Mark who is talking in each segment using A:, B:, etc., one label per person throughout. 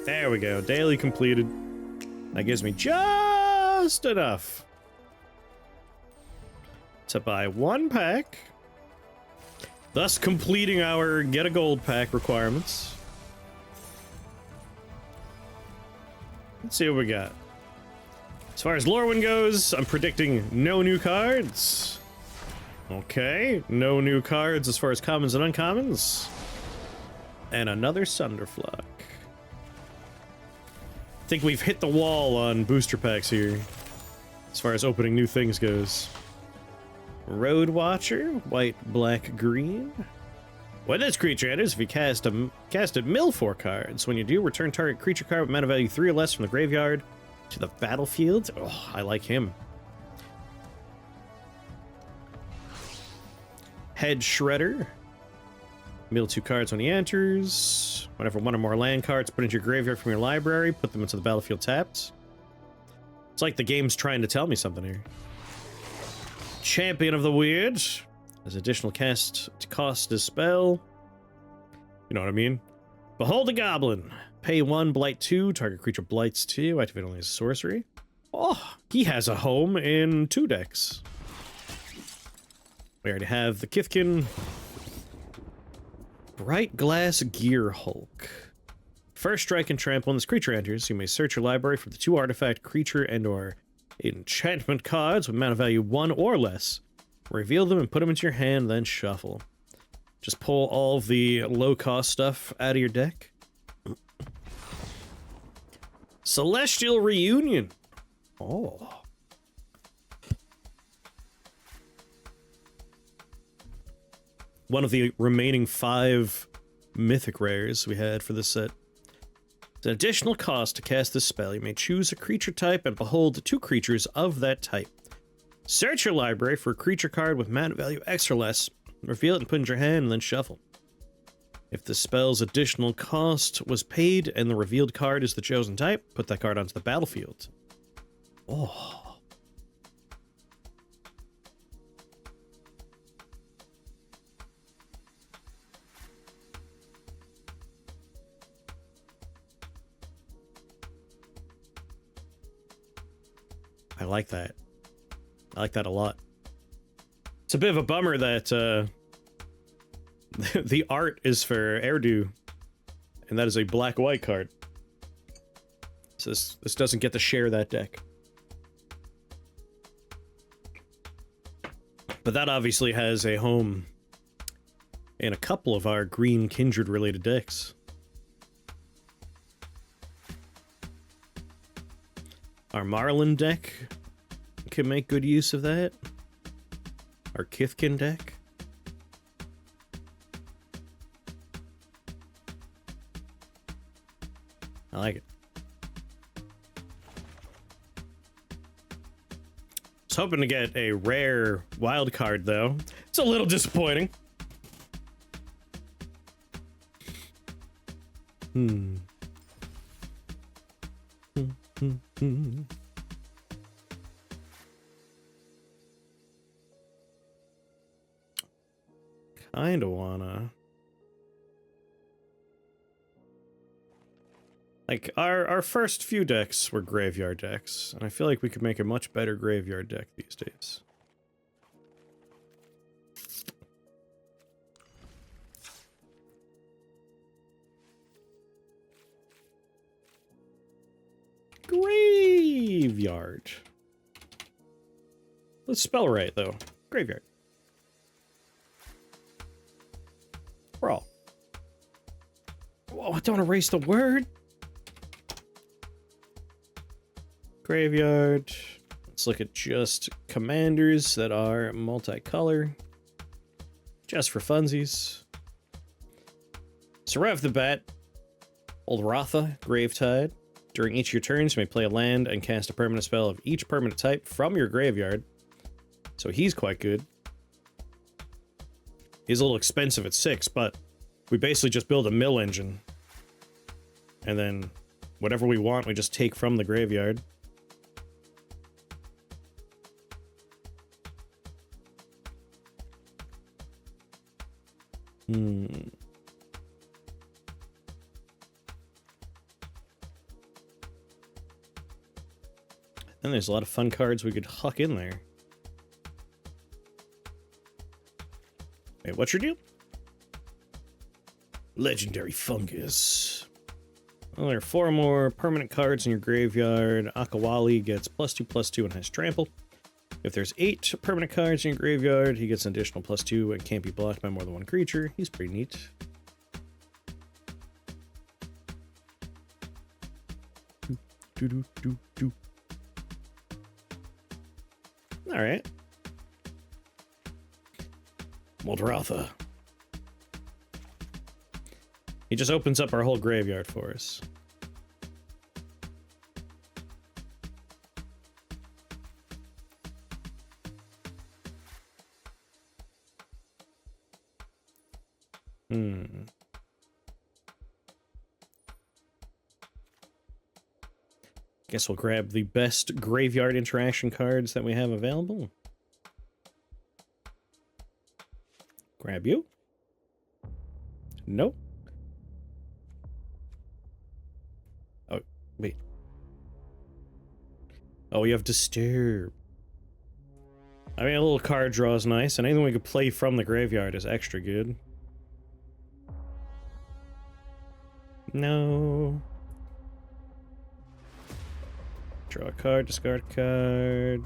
A: There we go. Daily completed. That gives me just enough to buy 1 pack, thus completing our get a gold pack requirements. Let's see what we got. As far as Lorwyn goes, I'm predicting no new cards. Okay, no new cards as far as commons and uncommons. And another Sunderflock. I think we've hit the wall on booster packs here, as far as opening new things goes. Road Watcher, white, black, green. When this creature enters, if you cast it, mill 4 cards. When you do, return target creature card with mana value 3 or less from the graveyard to the battlefield. Oh, I like him. Head Shredder. Mill 2 cards when he enters. Whenever 1 or more land cards put into your graveyard from your library, put them into the battlefield tapped. It's like the game's trying to tell me something here. Champion of the Weird. As additional cast to cost a spell. You know what I mean? Behold a Goblin. Pay 1, blight 2, target creature blights 2, activate only as a sorcery. Oh, he has a home in 2 decks. We already have the Kithkin. Bright Glass Gear Hulk. First strike and trample when this creature enters, you may search your library for the 2 artifact, creature, and or enchantment cards with mana value 1 or less. Reveal them and put them into your hand, then shuffle. Just pull all the low-cost stuff out of your deck. Celestial Reunion. Oh. One of the remaining 5 mythic rares we had for this set. It's an additional cost to cast this spell. You may choose a creature type and behold 2 creatures of that type. Search your library for a creature card with mana value X or less. Reveal it and put it in your hand and then shuffle. If the spell's additional cost was paid and the revealed card is the chosen type, put that card onto the battlefield. Oh. I like that. I like that a lot. It's a bit of a bummer that the art is for Erdu, and that is a black-white card. So this doesn't get to share that deck. But that obviously has a home in a couple of our green kindred-related decks. Our Marlin deck can make good use of that. Our Kithkin deck. I like it. I was hoping to get a rare wild card, though. It's a little disappointing. Kinda wanna... Like, our first few decks were graveyard decks, and I feel like we could make a much better graveyard deck these days. Graveyard. Let's spell right, though. Graveyard. Brawl. Whoa, don't erase the word. Graveyard. Let's look at just commanders that are multicolor. Just for funsies. So right off the bat, Muldrotha, Gravetide. During each of your turns, you may play a land and cast a permanent spell of each permanent type from your graveyard. So he's quite good. He's a little expensive at 6, but we basically just build a mill engine. And then whatever we want, we just take from the graveyard. And there's a lot of fun cards we could huck in there. Wait, what's your deal? Legendary Fungus. Well, there are 4 more permanent cards in your graveyard. Akawali gets +2/+2 and has trample. If there's 8 permanent cards in your graveyard, he gets an additional +2 and can't be blocked by more than 1 creature. He's pretty neat. Alright. Muldrotha. He just opens up our whole graveyard for us. Guess we'll grab the best graveyard interaction cards that we have available. Grab you? Nope. Oh, wait. Oh, we have Disturb. I mean, a little card draw is nice, and anything we could play from the graveyard is extra good. No. Draw a card, discard a card.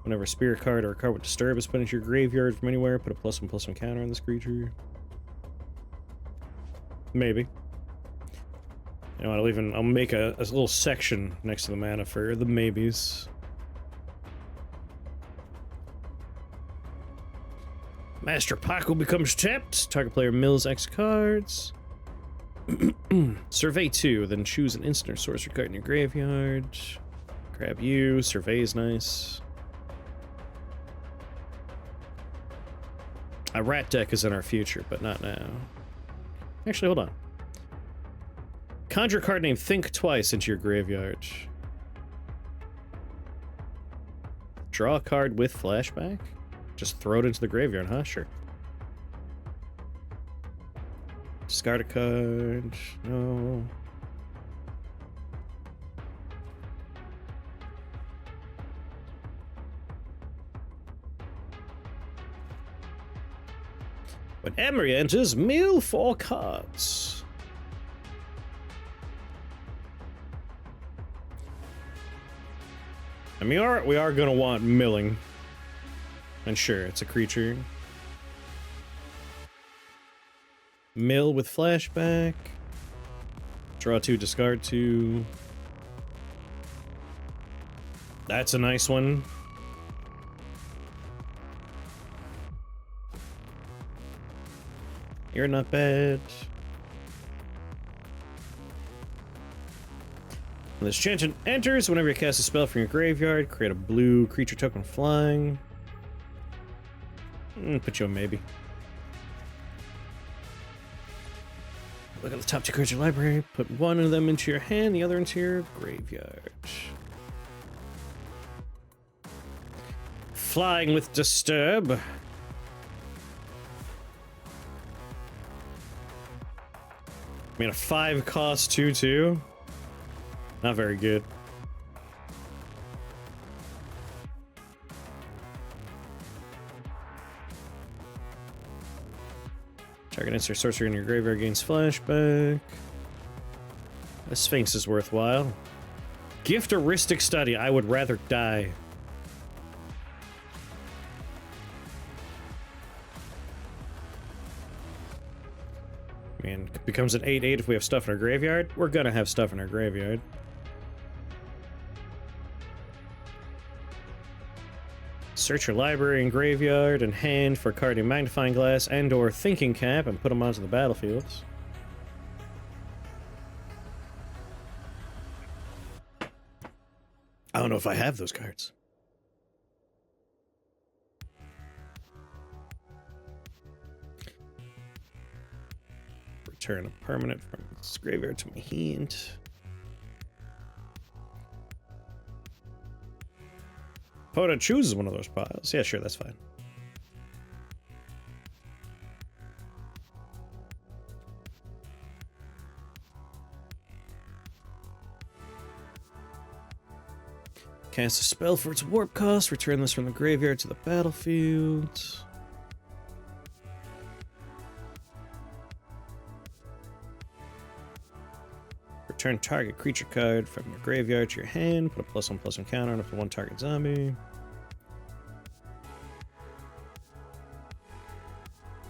A: Whenever a spirit card or a card with Disturb is put into your graveyard from anywhere, put a +1/+1 counter on this creature. Maybe. You know, I'll make a little section next to the mana for the maybes. Master Paco becomes tapped. Target player mills X cards. Survey 2, then choose an instant or sorcery card in your graveyard. Grab you. Survey is nice. A rat deck is in our future, but not now. Actually, hold on. Conjure a card named Think Twice into your graveyard. Draw a card with flashback? Just throw it into the graveyard, huh? Sure. Discard a card. No. When Emery enters, mill 4 cards. I mean, we are going to want milling. And sure, it's a creature. Mill with flashback. Draw 2, discard 2. That's a nice one. You're not bad. When this enchantment enters, whenever you cast a spell from your graveyard, create a blue creature token flying. Put you on maybe. Look at the top 2 cards of your library. Put one of them into your hand, the other into your graveyard. Flying with Disturb. I mean, a 5 cost 2/2. Not very good. Target instant sorcery in your graveyard gains flashback. The Sphinx is worthwhile. Gift Heuristic Study. I would rather die. I mean, it becomes an 8/8 if we have stuff in our graveyard. We're gonna have stuff in our graveyard. Search your library and graveyard and hand for a card in Magnifying Glass and or Thinking Cap and put them onto the battlefields. I don't know if I have those cards. Return a permanent from its graveyard to my hand. Opponent chooses one of those piles. Yeah, sure, that's fine. Cast a spell for its warp cost. Return this from the graveyard to the battlefield. Return target creature card from your graveyard to your hand. Put a +1/+1 counter on up to one target zombie.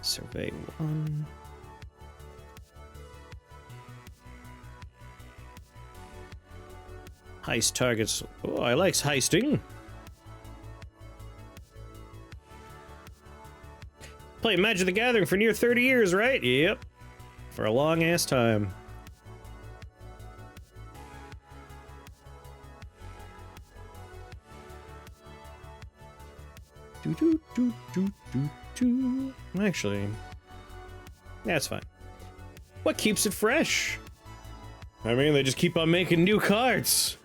A: Survey 1. Heist targets. Oh, I like heisting. Play Magic the Gathering for near 30 years, right? Yep. For a long ass time. Actually, that's fine. What keeps it fresh? I mean, they just keep on making new cards.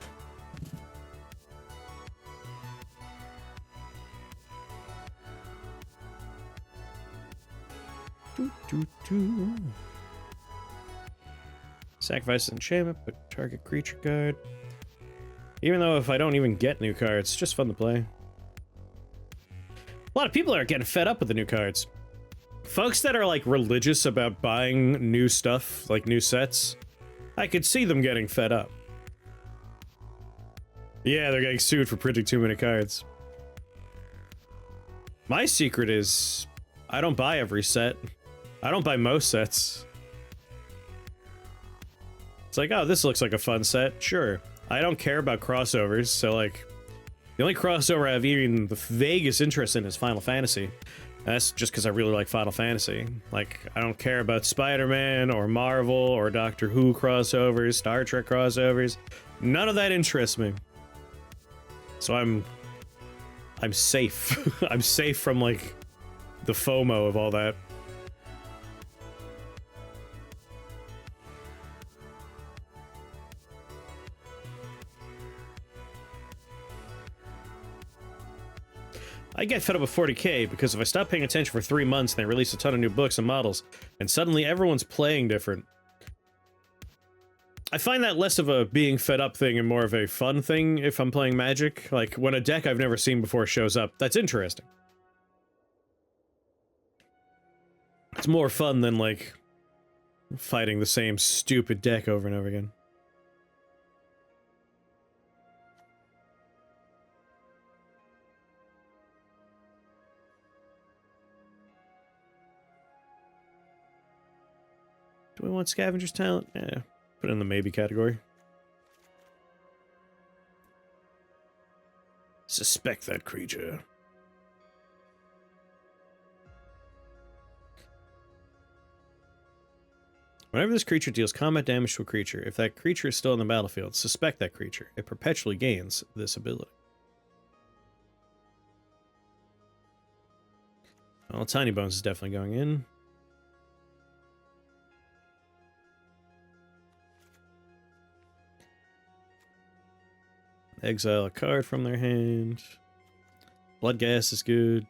A: Sacrifice enchantment, put target creature card. Even though if I don't even get new cards, it's just fun to play. A lot of people are getting fed up with the new cards. Folks that are like religious about buying new stuff, like new sets, I could see them getting fed up. Yeah, they're getting sued for printing too many cards. My secret is, I don't buy every set. I don't buy most sets. It's like, oh, this looks like a fun set. Sure. I don't care about crossovers, so like, the only crossover I have even the vaguest interest in is Final Fantasy. That's just because I really like Final Fantasy. Like, I don't care about Spider-Man or Marvel or Doctor Who crossovers, Star Trek crossovers. None of that interests me. So I'm safe. I'm safe from like the FOMO of all that. I get fed up with 40k because if I stop paying attention for 3 months and they release a ton of new books and models, and suddenly everyone's playing different. I find that less of a being fed up thing and more of a fun thing if I'm playing Magic. Like, when a deck I've never seen before shows up, that's interesting. It's more fun than, like, fighting the same stupid deck over and over again. Do we want Scavenger's Talent? Yeah, put it in the maybe category. Suspect that creature. Whenever this creature deals combat damage to a creature, if that creature is still on the battlefield, suspect that creature. It perpetually gains this ability. Well, Tiny Bones is definitely going in. Exile a card from their hand. Bloodghast is good.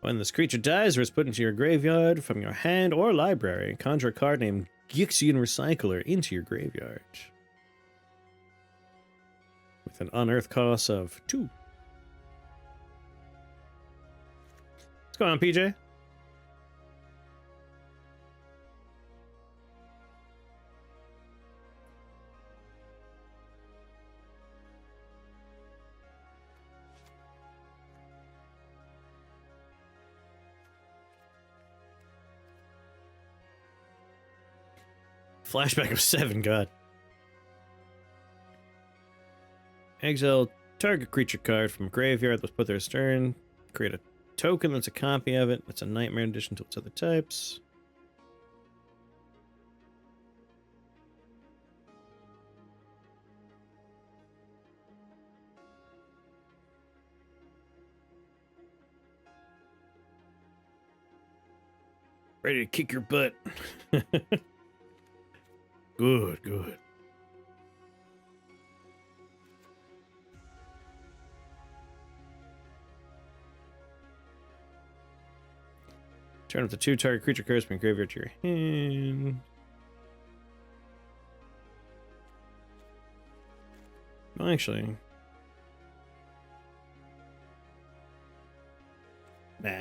A: When this creature dies or is put into your graveyard from your hand or library, conjure a card named Gixian Recycler into your graveyard. With an unearth cost of 2. What's going on, PJ? Flashback of 7, God. Exile target creature card from a graveyard. Let's put their turn. Create a token that's a copy of it. That's a nightmare in addition to its other types. Ready to kick your butt. Good, good. Turn up to 2 target creature cards from your graveyard to your hand. No, actually. Nah.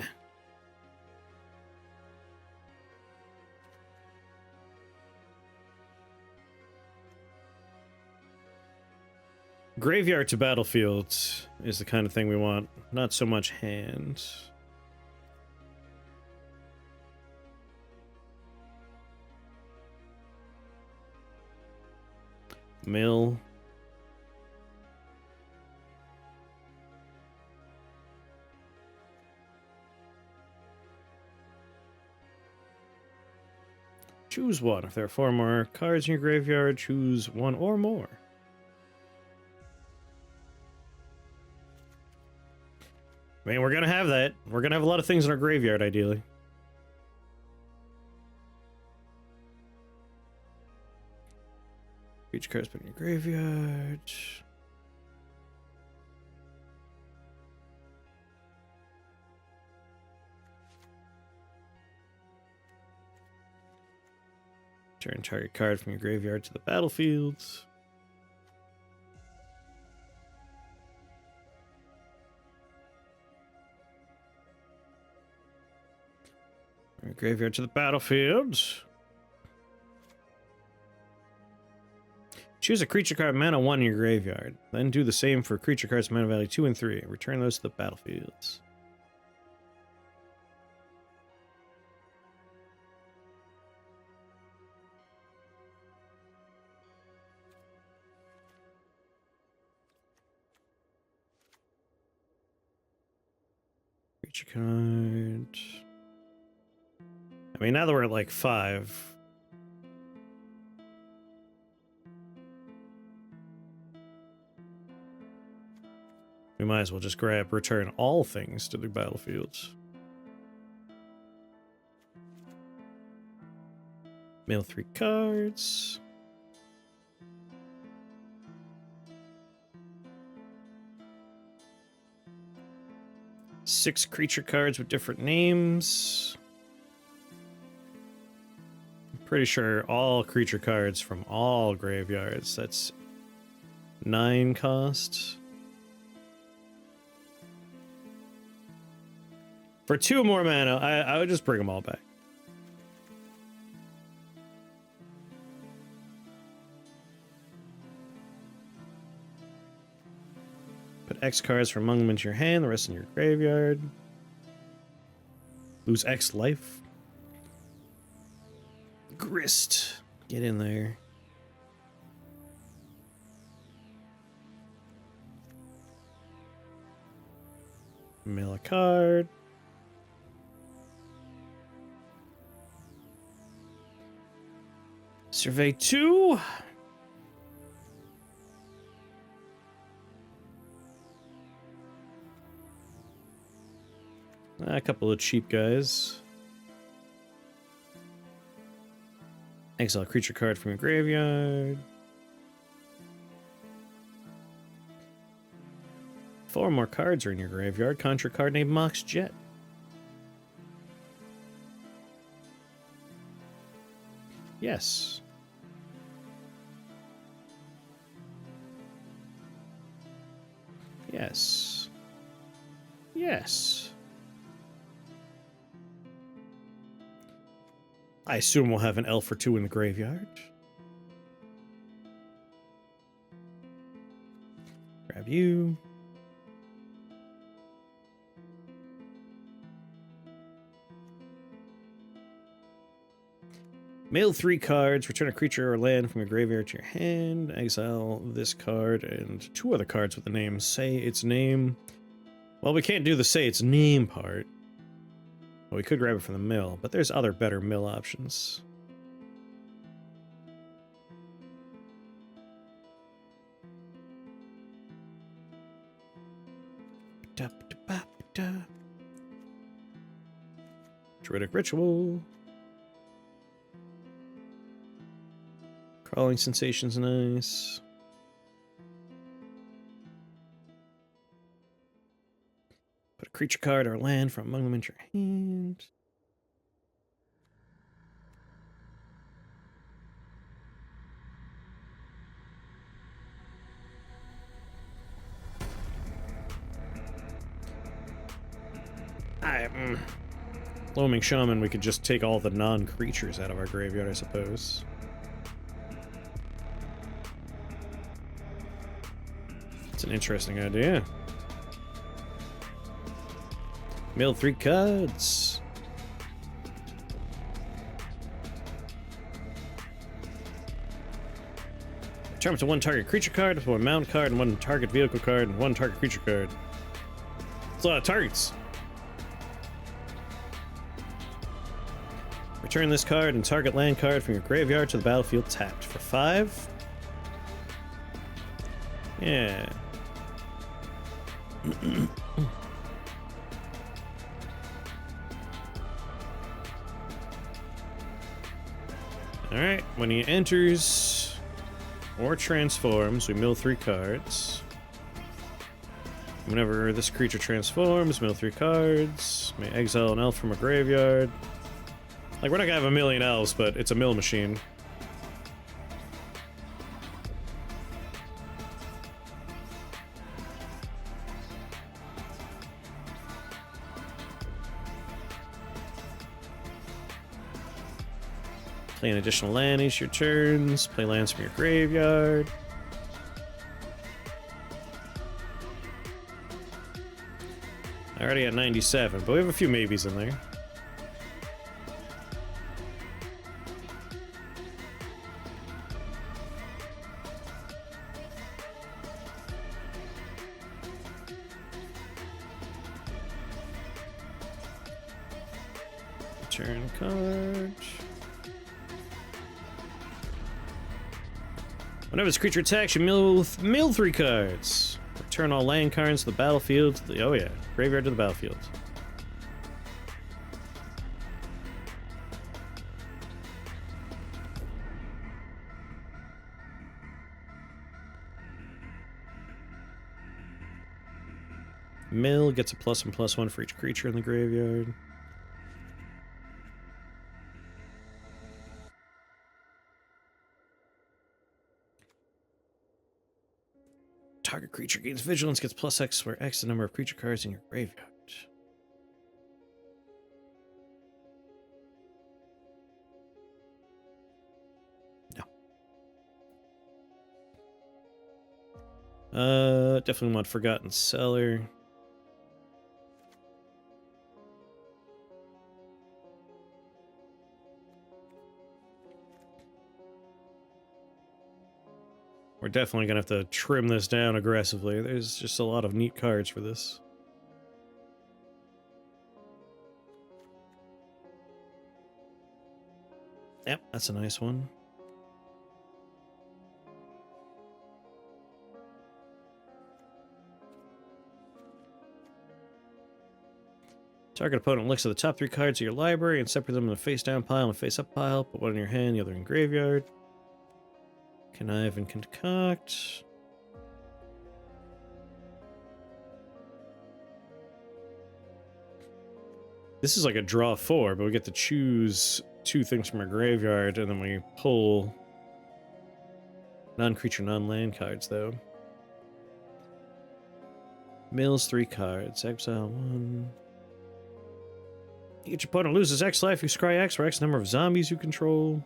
A: Graveyard to battlefield is the kind of thing we want, not so much hand. Mill. Choose one. If there are 4 more cards in your graveyard, choose 1 or more. I mean, we're gonna have that. We're gonna have a lot of things in our graveyard, ideally. Creature cards put in your graveyard. Turn target card from your graveyard to the battlefield. From your graveyard to the battlefield. Choose a creature card mana 1 in your graveyard. Then do the same for creature cards mana value 2 and 3. Return those to the battlefields. Creature card. I mean, now that we're at like 5. We might as well just grab return all things to the battlefields. Mail 3 cards. Six creature cards with different names. I'm pretty sure all creature cards from all graveyards. That's 9 cost. For 2 more mana, I would just bring them all back. Put X cards from among them into your hand, the rest in your graveyard. Lose X life. Grist. Get in there. Mill a card. Survey 2. A couple of cheap guys. Exile a creature card from your graveyard. 4 more cards are in your graveyard. Conjure a card named Mox Jet. Yes. Yes. Yes. I assume we'll have an elf or 2 in the graveyard. Grab you. Mail 3 cards, return a creature or land from your graveyard to your hand, exile this card and 2 other cards with the name Say Its Name. Well, we can't do the Say Its Name part. Well, we could grab it from the mill, but there's other better mill options. Druidic Ritual. Crawling Sensation's nice. Put a creature card or land from among them into your hand. Loaming Shaman, we could just take all the non-creatures out of our graveyard, I suppose. It's an interesting idea. Mill 3 cards. Return up to 1 target creature card, 1 mount card, and 1 target vehicle card, and 1 target creature card. That's a lot of targets. Return this card and target land card from your graveyard to the battlefield tapped for 5. Yeah. Alright, when he enters or transforms, we mill 3 cards. Whenever this creature transforms, mill 3 cards. May exile an elf from a graveyard. Like, we're not gonna have a million elves, but it's a mill machine. Play an additional land each of your turns. Play lands from your graveyard. I already got 97, but we have a few maybes in there. Turn card. Whenever this creature attacks, you mill 3 cards. Return all land cards to the battlefield. Oh yeah, graveyard to the battlefield. Mill gets a +1/+1 for each creature in the graveyard. Target creature gains vigilance, gets +X where X the number of creature cards in your graveyard. No. Definitely want Forgotten Cellar. We're definitely gonna have to trim this down aggressively. There's just a lot of neat cards for this. Yep, that's a nice one. Target opponent looks at the top 3 cards of your library and separate them in a face-down pile and face-up pile. Put one in your hand, the other in graveyard. Connive and concoct. This is like a draw 4, but we get to choose 2 things from our graveyard, and then we pull non-creature, non-land cards, though. Mills 3 cards. Exile 1. Each opponent loses X life. You scry X for X number of zombies you control.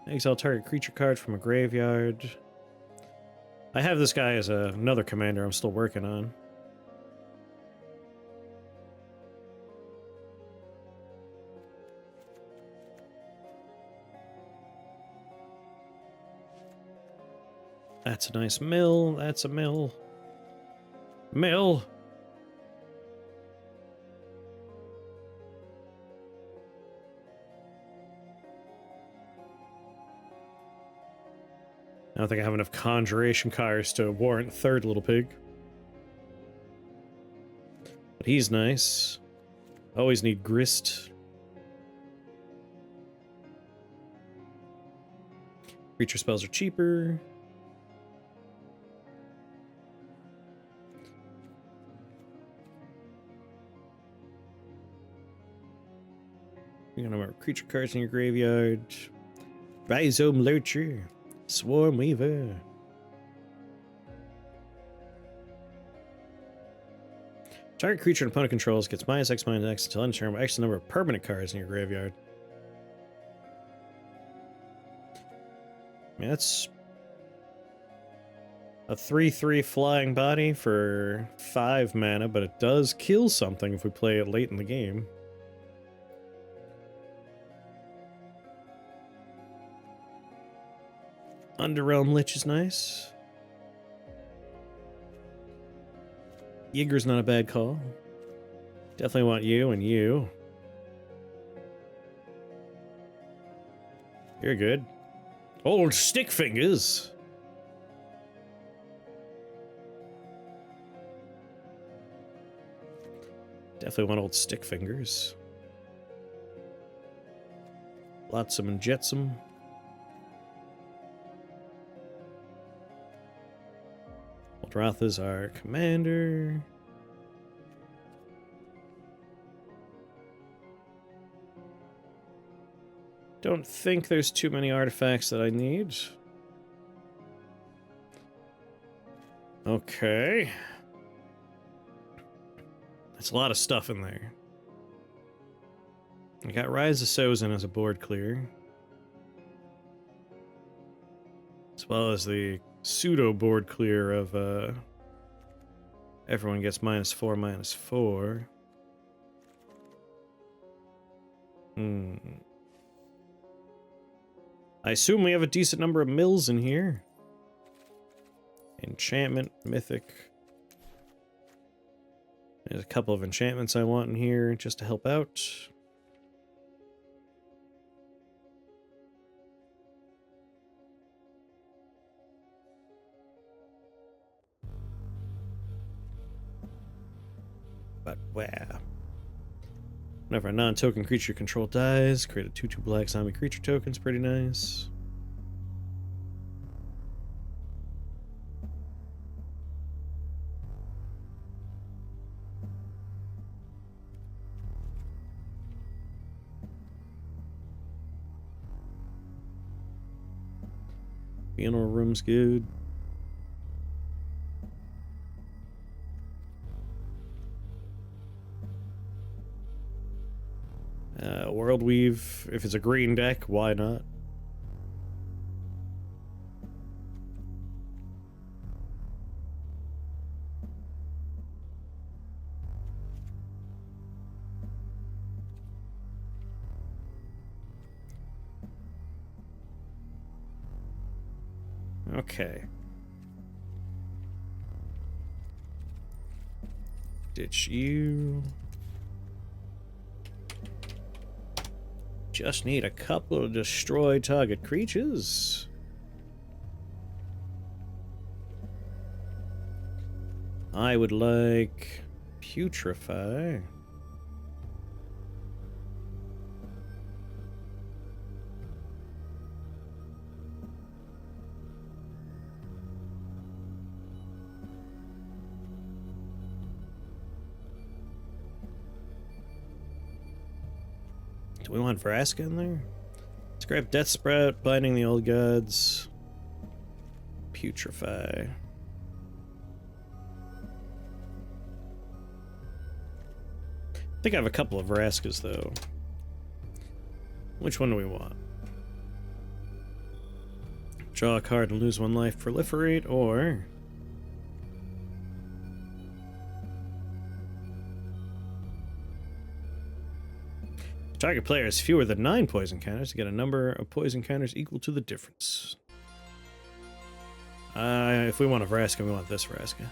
A: Exile target creature card from a graveyard. I have this guy as another commander I'm still working on. That's a nice mill. That's a mill. Mill! I don't think I have enough conjuration cards to warrant 3rd Little Pig. But he's nice. Always need grist. Creature spells are cheaper. You got more creature cards in your graveyard. Rhizome Lurcher. Swarm Weaver. Target creature an opponent controls gets -X/-X until end turn with X number of permanent cards in your graveyard. Yeah, that's a 3/3 flying body for 5 mana, but it does kill something if we play it late in the game. Underrealm Lich is nice. Yigger's not a bad call. Definitely want you and you. You're good. Old stick fingers. Definitely want old stick fingers. Flotsam and Jetsam. Muldrotha's our commander. Don't think there's too many artifacts that I need. Okay. That's a lot of stuff in there. I got Rise of Sozin as a board clear. As well as the pseudo board clear of everyone gets -4/-4. I assume we have a decent number of mills in here. Enchantment, mythic. There's a couple of enchantments I want in here just to help out. But where? Whenever a non-token creature control dies, create a 2/2 black zombie creature token's pretty nice. Funeral room's good. World Weave, if it's a green deck, why not? Okay. Ditch you. Just need a couple of destroy target creatures. I would like Putrefy. Do we want Vraska in there? Let's grab Death Sprout, Binding the Old Gods, Putrefy. I think I have a couple of Vraskas, though. Which one do we want? Draw a card and lose 1 life, proliferate, or... Target player has fewer than 9 poison counters to get a number of poison counters equal to the difference. If we want a Vraska, we want this Vraska.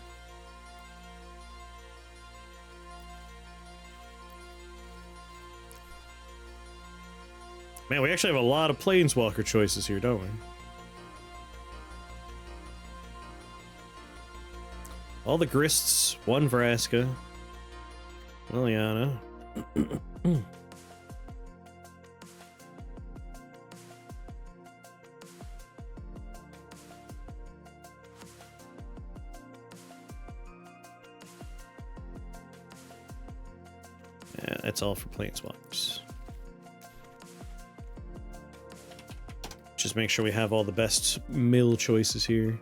A: Man, we actually have a lot of Planeswalker choices here, don't we? All the Grists, 1 Vraska, Liliana. Yeah, that's all for Planeswalkers. Just make sure we have all the best mill choices here.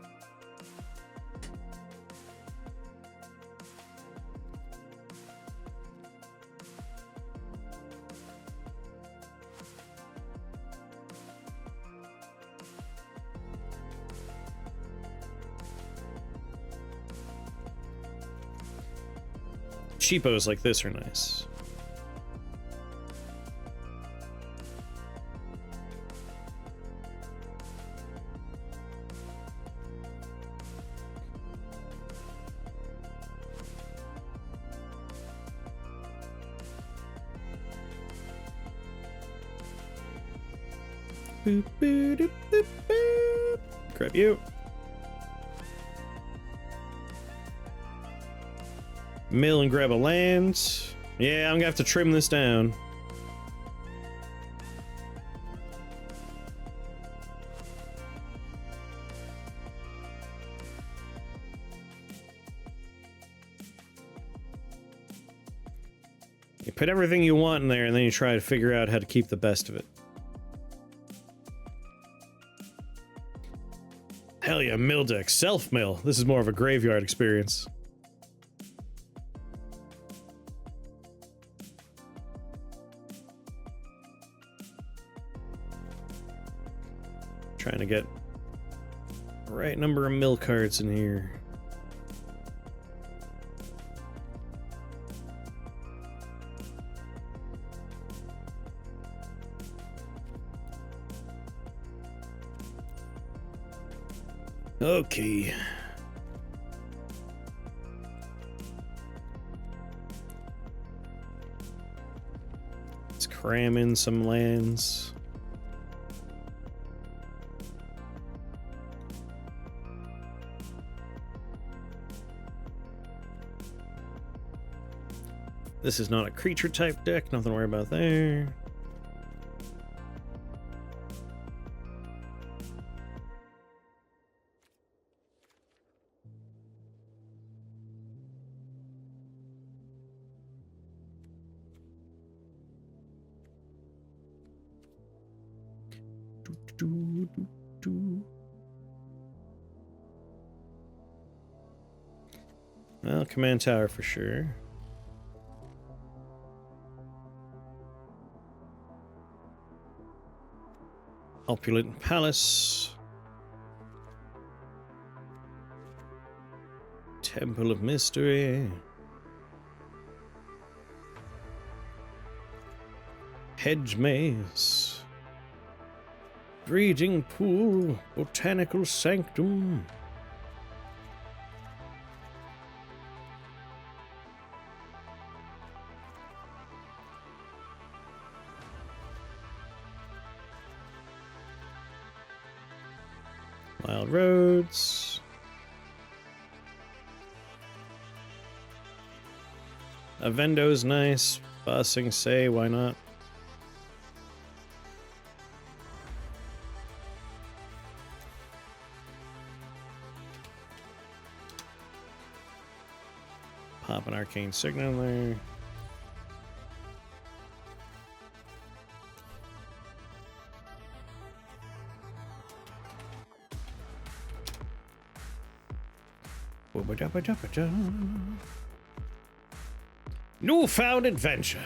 A: cheapos like this are nice. Boop, boop, boop, boop, boop. Grab you. Mill and grab a land. Yeah, I'm gonna have to trim this down. You put everything you want in there and then you try to figure out how to keep the best of it. Hell yeah, mill deck. Self-mill. This is more of a graveyard experience. Trying to get the right number of mill cards in here. Okay. Let's cram in some lands. This is not a creature type deck, nothing to worry about there. Well, command tower for sure. Opulent palace. Temple of mystery. Hedge maze. Breeding pool. Botanical sanctum. Wild roads. Avendo's nice. Bossing say, why not? Pop an arcane signal there. Newfound adventure.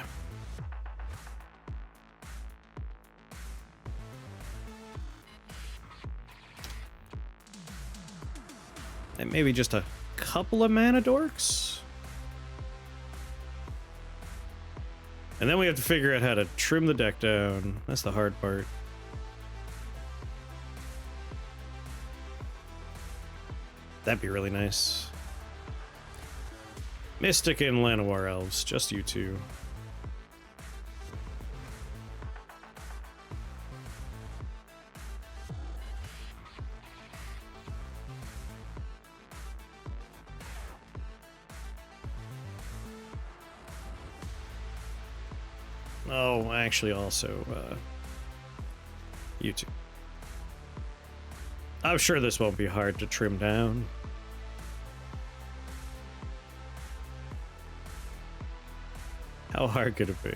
A: And maybe just a couple of mana dorks. And then we have to figure out how to trim the deck down. That's the hard part. That'd be really nice. Mystic and Llanowar elves, just you two. Oh, actually also, you two. I'm sure this won't be hard to trim down. How hard could it be?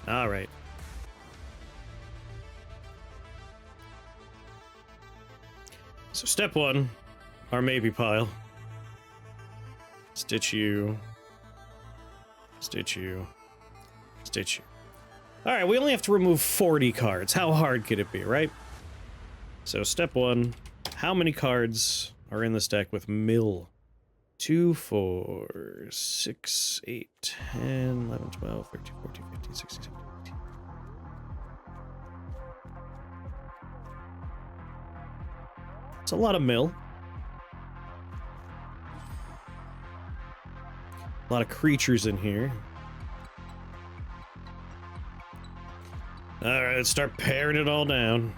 A: All right. So step one, our maybe pile. Let's Stitch you. Stitch you. Stitch you. Alright, we only have to remove 40 cards. How hard could it be, right? So, step 1. How many cards are in this deck with mill? 2, 4, 6, 8, 10, 11, 12, 13, 14, 15, 16, 17, 18. It's a lot of mill. A lot of creatures in here. Alright, let's start paring it all down.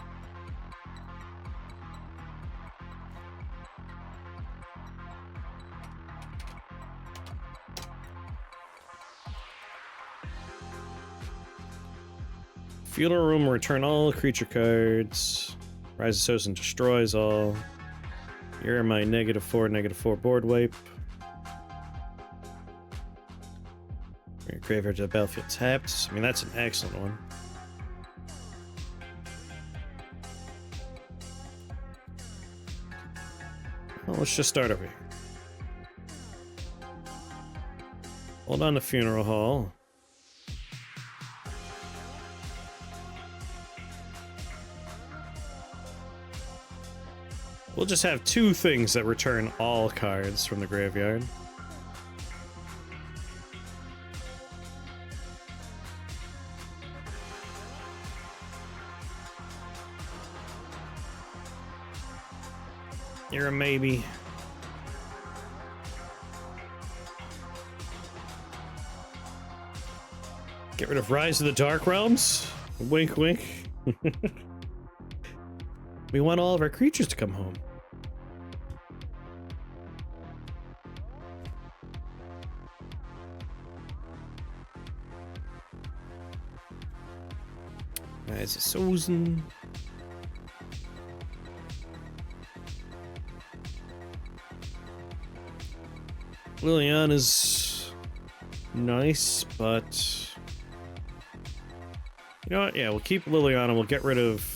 A: Funeral Room, return all creature cards. Rise of Sosin destroys all. You're my -4 board wipe. Your graveyard to the battlefield tapped. I mean, that's an excellent one. Well, let's just start over here. Hold on to Funeral Hall. We'll just have 2 things that return all cards from the graveyard. You're a maybe. Get rid of Rise of the Dark Realms? Wink, wink. We want all of our creatures to come home. Rise of Sosin. Liliana's nice, but you know what? Yeah, we'll keep Liliana. We'll get rid of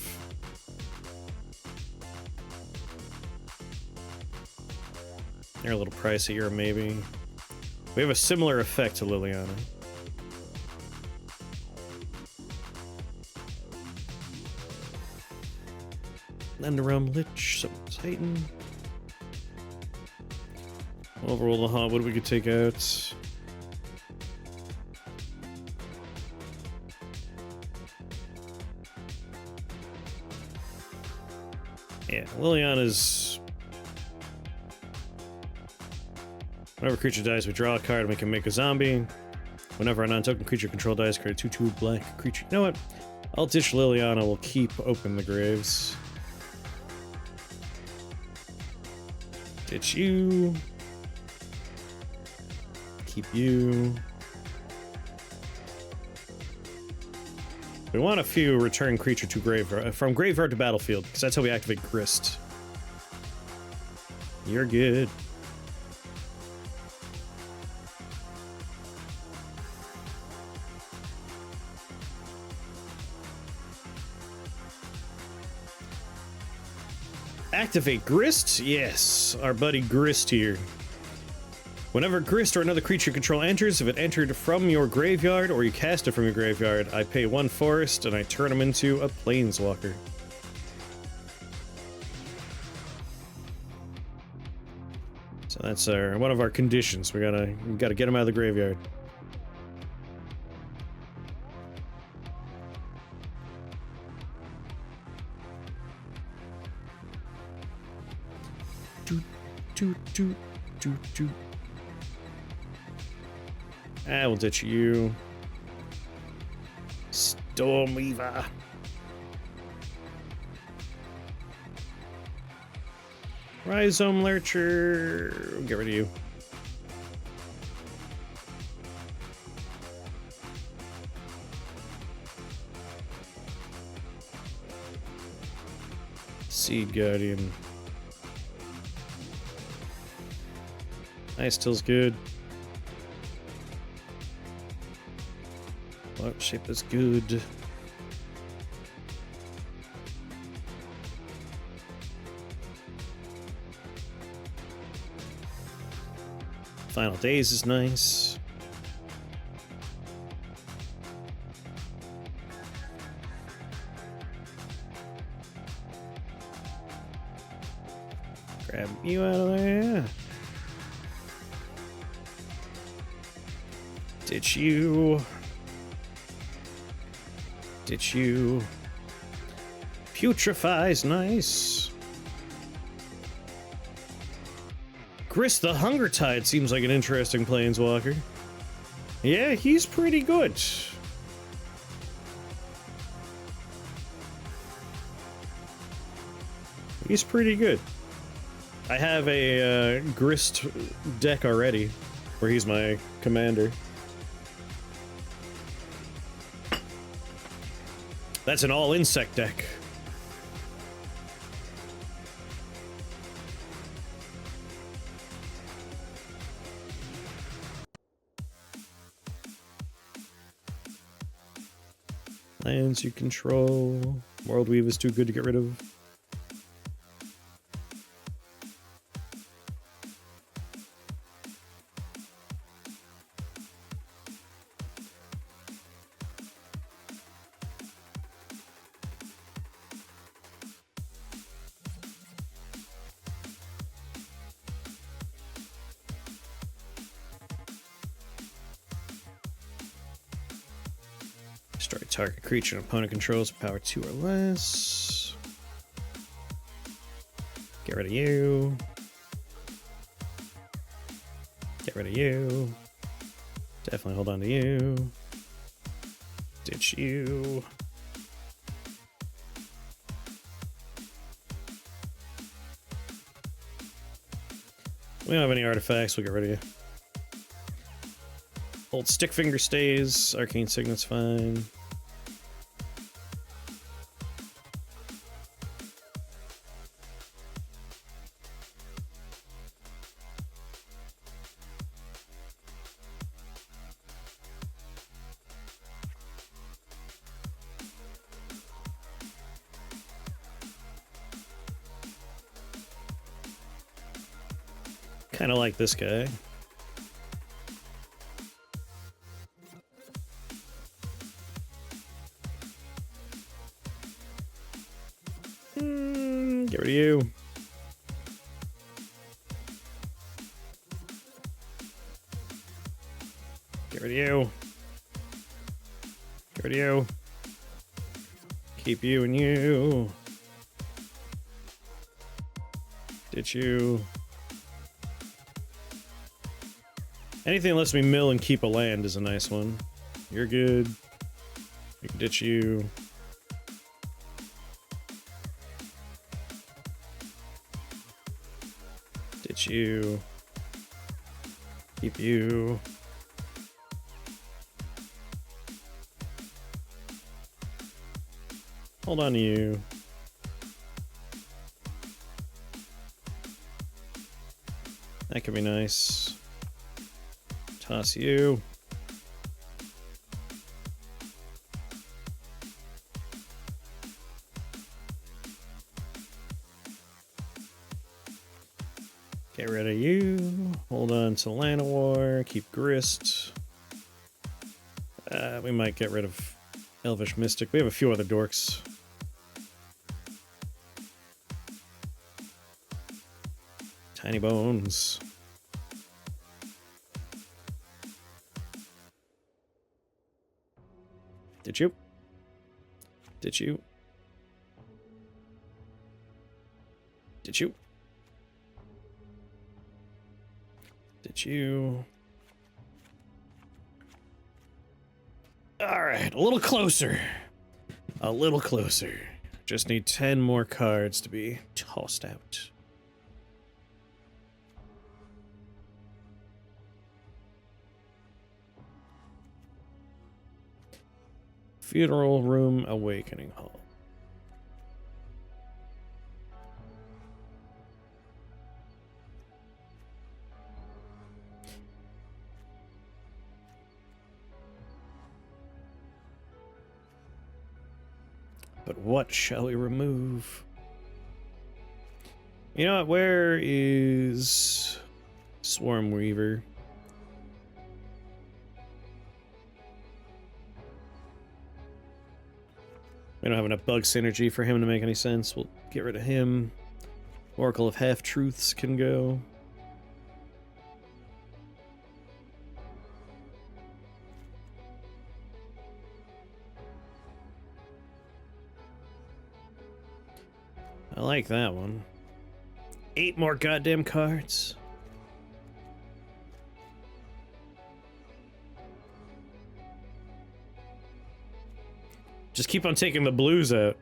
A: they're a little pricier, maybe. We have a similar effect to Liliana. Enderum, Lich, Summon Titan. Overroll the Haunt, what we could take out? Yeah, Liliana's... Whenever a creature dies, we draw a card and we can make a zombie. Whenever a non-token creature control dies, create a 2/2 black creature. You know what? I'll ditch Liliana, we'll keep open the graves. Ditch you. Keep you. We want a few return creature to graveyard, from graveyard to battlefield, because that's how we activate Grist. You're good. Activate Grist? Yes, our buddy Grist here. Whenever Grist or another creature you control enters, if it entered from your graveyard or you cast it from your graveyard, I pay 1 forest and I turn him into a planeswalker. So that's one of our conditions. We gotta get him out of the graveyard. Do. I will ditch you. Stormweaver. Rhizome Lurcher. We'll get rid of you. Seed Guardian. Ice Till's good. What shape is good? Final Days is nice. Grab you out of there. Ditch you. Ditch you. Putrefy's nice. Grist the Hunger Tide seems like an interesting planeswalker. Yeah, he's pretty good. He's pretty good. I have a Grist deck already, where he's my commander. That's an all-insect deck. Lands you control. World Weave is too good to get rid of. Destroy target creature an opponent controls, power 2 or less. Get rid of you. Get rid of you. Definitely hold on to you. Ditch you. We don't have any artifacts, we'll get rid of you. Old Stick Finger stays, Arcane Signet's fine. Kind of like this guy. Get rid of you. Get rid of you. Get rid of you. Keep you and you. Ditch you. Anything that lets me mill and keep a land is a nice one. You're good. We can ditch you. Ditch you. Keep you. Hold on to you. That could be nice. Toss you. Get rid of you. Hold on to Llanowar. Keep Grist. We might get rid of Elvish Mystic. We have a few other dorks. Tiny Bones. Did you? Did you? Did you? Did you? All right, a little closer. A little closer. Just need 10 more cards to be tossed out. Funeral Room Awakening Hall. But what shall we remove? You know what? Where is Swarm Weaver? We don't have enough bug synergy for him to make any sense. We'll get rid of him. Oracle of Half-Truths can go. I like that one. 8 more goddamn cards. Just keep on taking the blues out.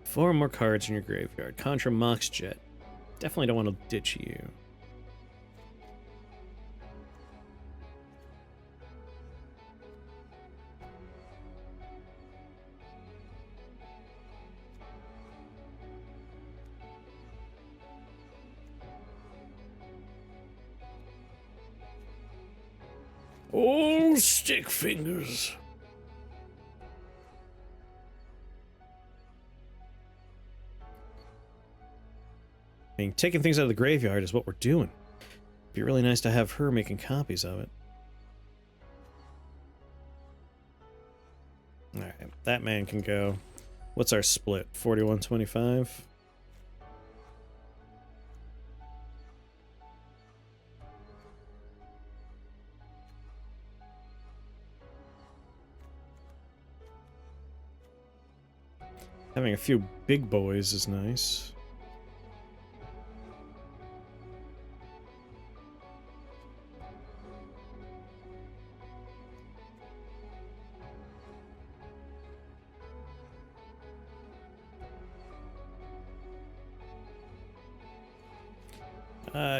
A: Four more cards in your graveyard. Contra Mox Jet. Definitely don't want to ditch you. Oh, stick fingers. I mean, taking things out of the graveyard is what we're doing. It'd be really nice to have her making copies of it. Alright, that man can go. What's our split? 41-25? Having a few big boys is nice.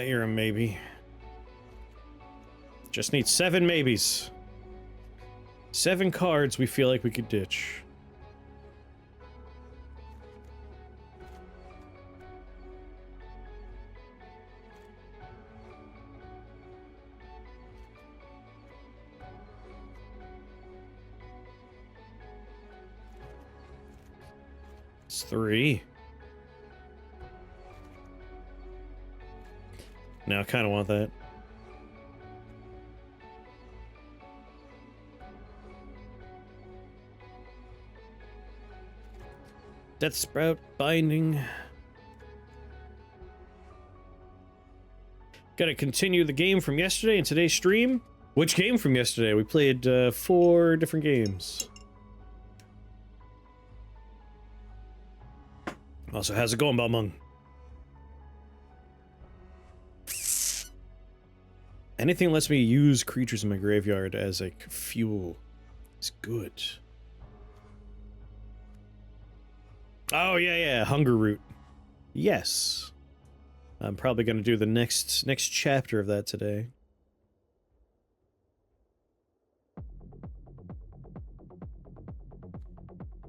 A: You're a maybe. Just need 7 maybes. 7 cards we feel like we could ditch. It's 3. Now I kind of want that. Death Sprout Binding. Gotta continue the game from yesterday and today's stream. Which game from yesterday? We played 4 different games. Also, how's it going, Balmung? Anything that lets me use creatures in my graveyard as like fuel is good. Oh yeah, Hunger Root. Yes. I'm probably gonna do the next chapter of that today.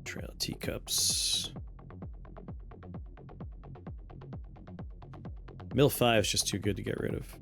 A: Trail of Teacups. Mill 5 is just too good to get rid of.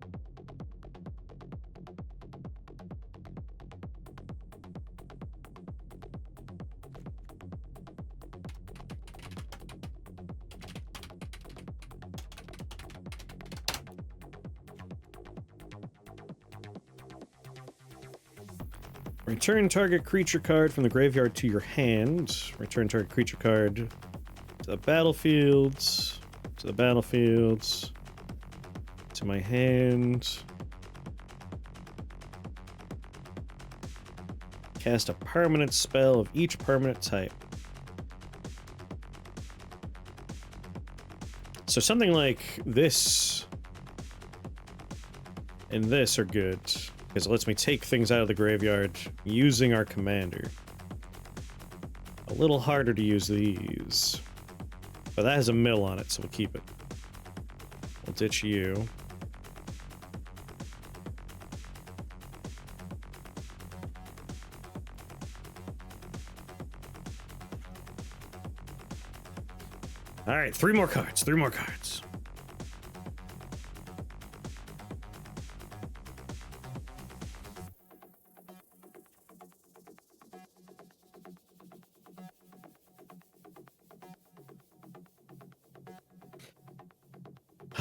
A: Return target creature card from the graveyard to your hand. Return target creature card to the battlefields. To the battlefields. To my hand. Cast a permanent spell of each permanent type. So something like this and this are good, because it lets me take things out of the graveyard using our commander. A little harder to use these. But that has a mill on it, so we'll keep it. We'll ditch you. Alright, 3 more cards, 3 more cards.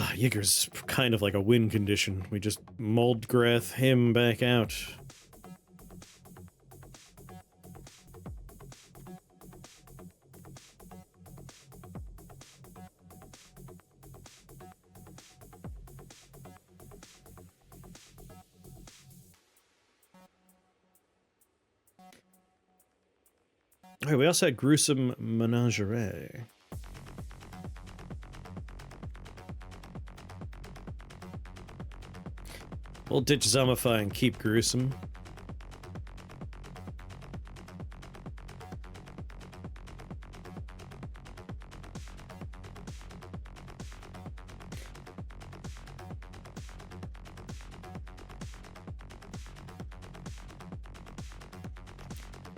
A: Yigger's kind of like a win condition. We just Muldrotha him back out. Alright, we also had Gruesome Menagerie. We'll ditch Zombify and keep Gruesome.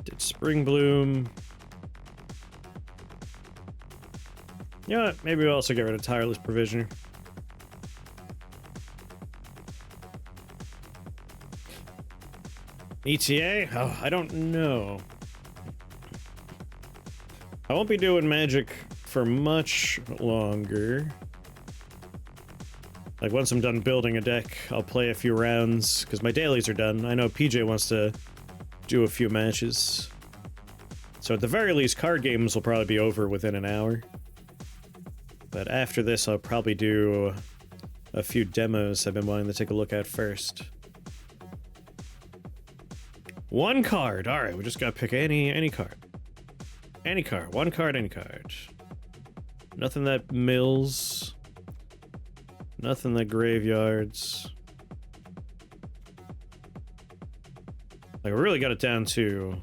A: Ditch Spring Bloom. You know what? Maybe we'll also get rid of Tireless Provisioner. ETA? Oh, I don't know. I won't be doing magic for much longer. Like, once I'm done building a deck, I'll play a few rounds, because my dailies are done. I know PJ wants to do a few matches. So at the very least, card games will probably be over within an hour. But after this, I'll probably do a few demos I've been wanting to take a look at first. One card! Alright, we just gotta pick any card. Any card. One card, any card. Nothing that mills. Nothing that graveyards. Like, we really got it down to...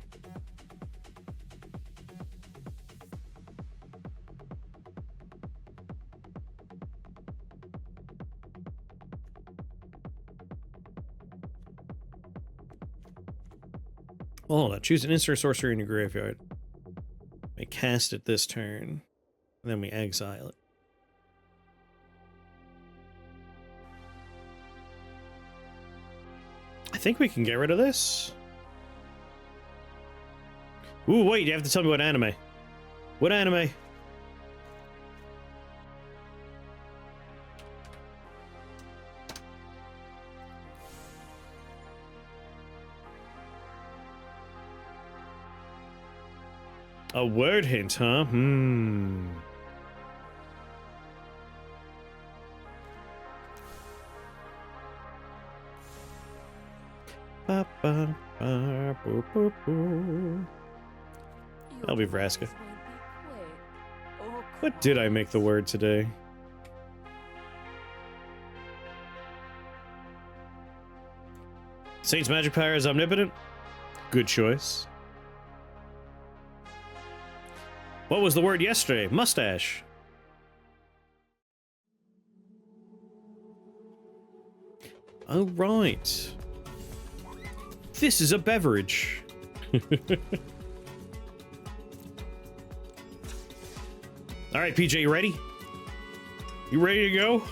A: Hold on, choose an instant sorcery in your graveyard. We cast it this turn, then we exile it. I think we can get rid of this. Ooh, wait, you have to tell me what anime. What anime? A word hint, huh? Ba, ba, ba, boo, boo, boo. That'll be Vraska. What did I make the word today? Saint's magic power is omnipotent? Good choice. What was the word yesterday? Mustache. Oh, right. This is a beverage. All right, PJ, you ready? You ready to go?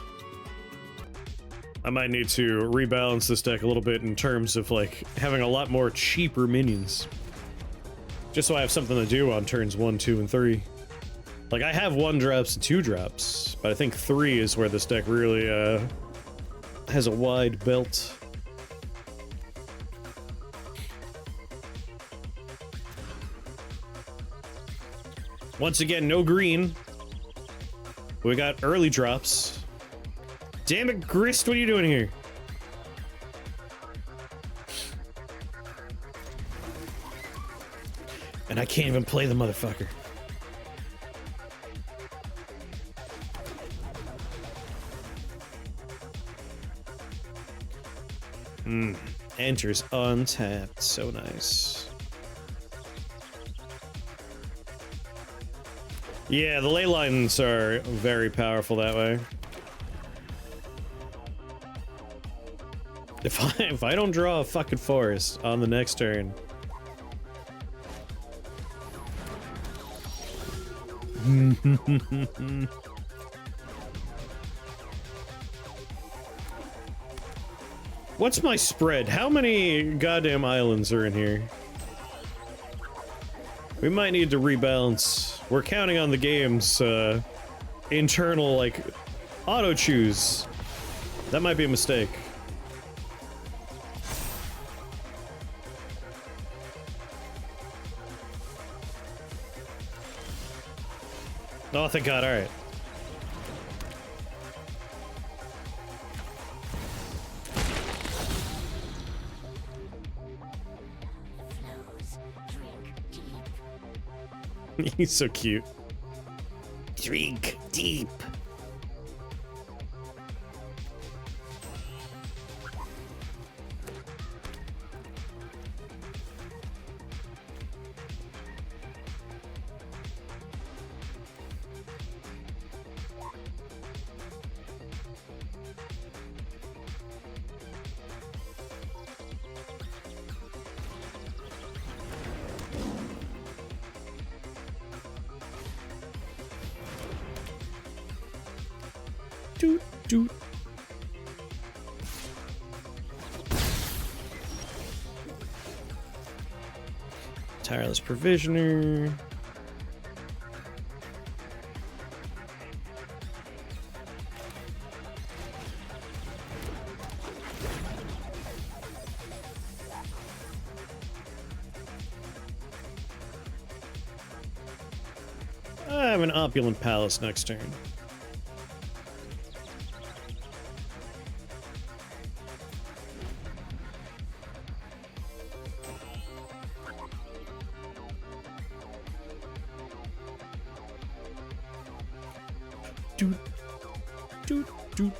A: I might need to rebalance this deck a little bit in terms of, like, having a lot more cheaper minions. Just so I have something to do on turns 1, 2, and 3. Like, I have 1-drops and 2-drops, but I think 3 is where this deck really, has a wide belt. Once again, no green. We got early drops. Damn it, Grist, what are you doing here? And I can't even play the motherfucker. Enters untapped. So nice. Yeah, the ley lines are very powerful that way. If I don't draw a fucking forest on the next turn... What's my spread? How many goddamn islands are in here? We might need to rebalance. We're counting on the game's internal, like, Auto choose. That might be a mistake. Oh, thank God, alright. He's so cute. Drink deep. Doot, doot. Tireless Provisioner. I have an Opulent Palace next turn. Doot, doot, doot.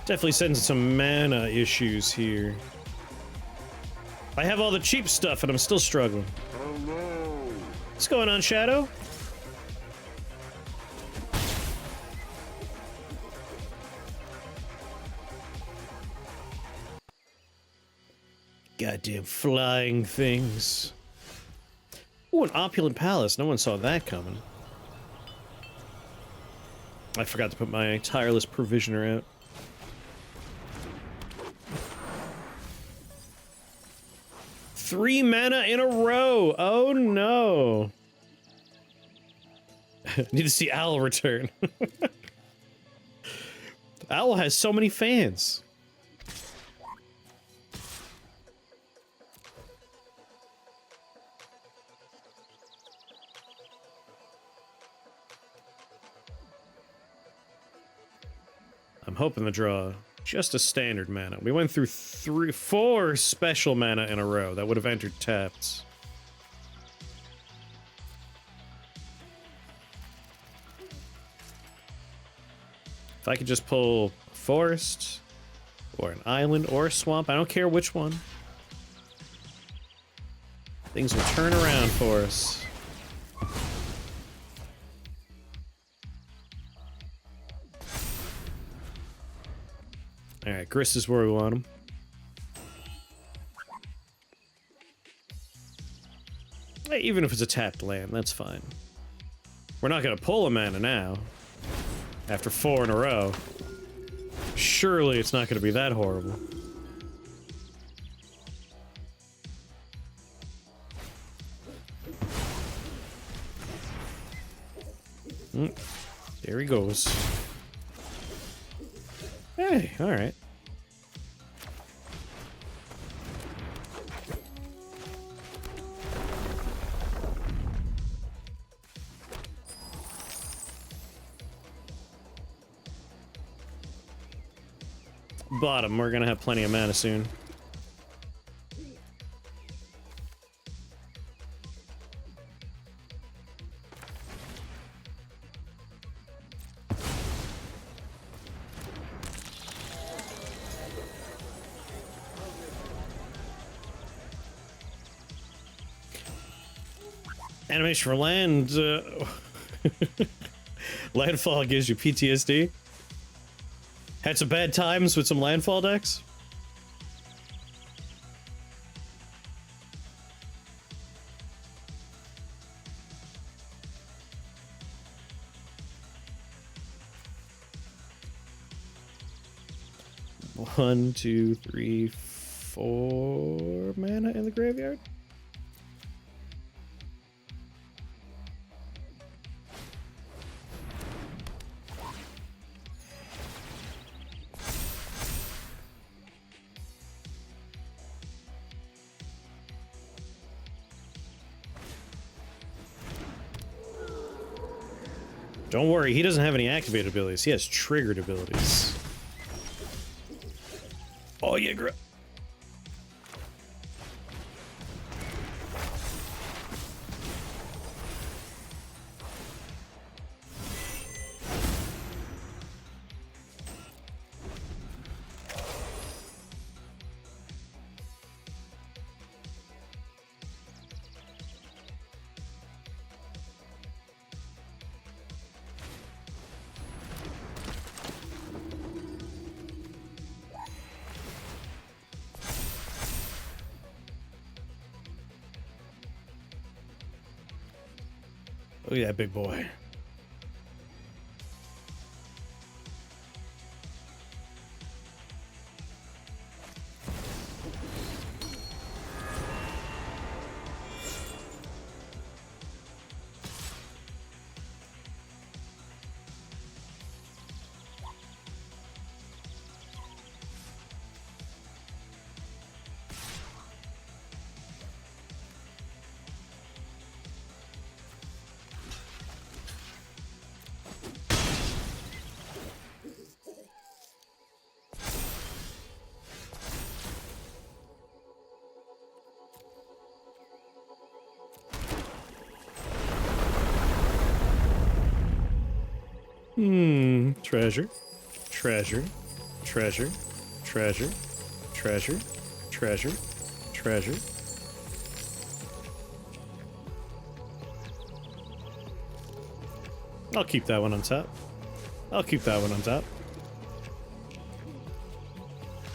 A: Definitely sensing some mana issues here. I have all the cheap stuff and I'm still struggling. What's going on, Shadow? Goddamn flying things. Ooh, an Opulent Palace. No one saw that coming. I forgot to put my Tireless Provisioner out. Three mana in a row! Oh no! Need to see Owl return. Owl has so many fans. I'm hoping to draw just a standard mana. We went through 4 special mana in a row that would have entered tapped. If I could just pull a forest, or an island, or a swamp, I don't care which one. Things will turn around for us. Alright, Grist is where we want him. Hey, even if it's a tapped land, that's fine. We're not gonna pull a mana now. After 4 in a row. Surely it's not gonna be that horrible. There he goes. Hey, alright. Bottom, we're gonna have plenty of mana soon. Animation for land. Landfall gives you PTSD. Had some bad times with some landfall decks. 1, 2, 3, 4 mana in the graveyard. Don't worry, he doesn't have any activated abilities. He has triggered abilities. Oh, yeah, Look at that big boy. Treasure, treasure, treasure, treasure, treasure, treasure, treasure. I'll keep that one on top. I'll keep that one on top.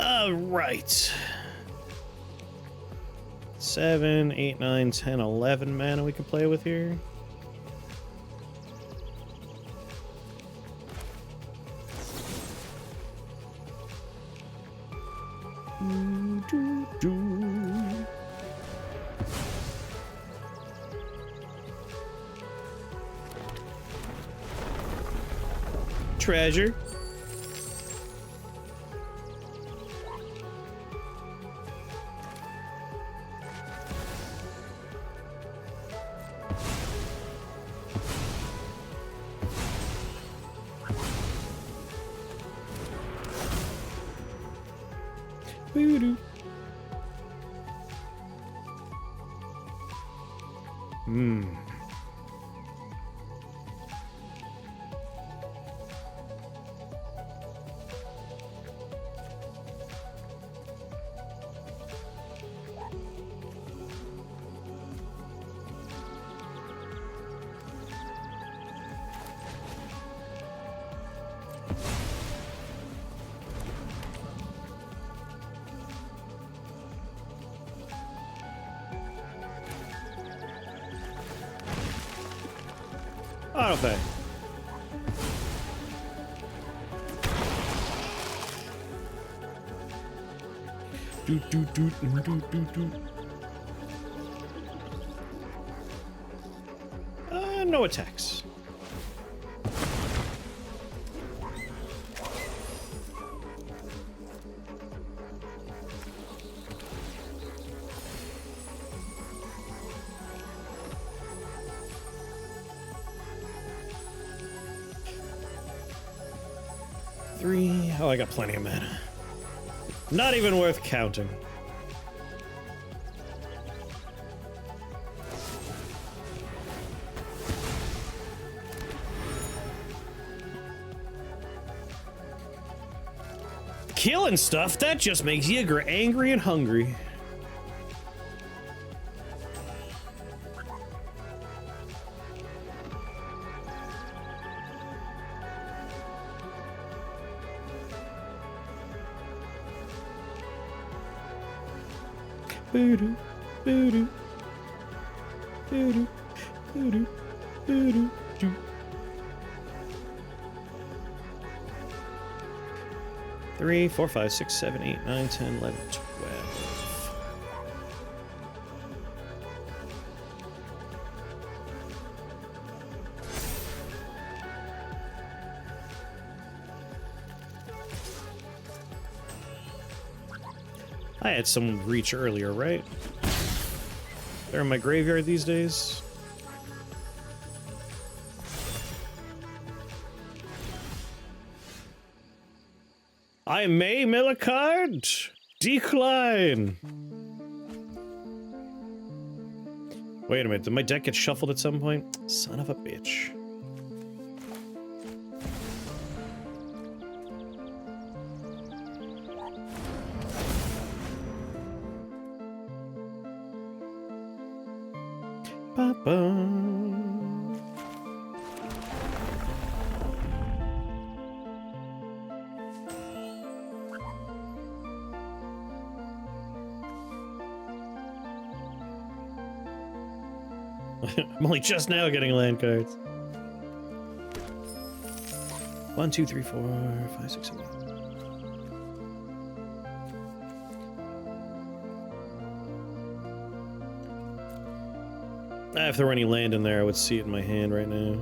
A: Alright. 7, 8, 9, 10, 11 mana we can play with here. Treasure. Boo-doo. Auto pay. No attacks. Oh, I got plenty of mana. Not even worth counting. Killing stuff, that just makes you angry and hungry. Boo-doo, boo-doo, boo-doo, boo-doo, boo-doo, doo. 3, 4, 5, 6, 7, 8, 9, 10, 11, 12. I had some reach earlier, right? They're in my graveyard these days. I may mill a card. Decline. Wait a minute, did my deck get shuffled at some point? Son of a bitch. I'm only just now getting land cards. 1, 2, 3, 4, 5, 6, 7. If there were any land in there, I would see it in my hand right now.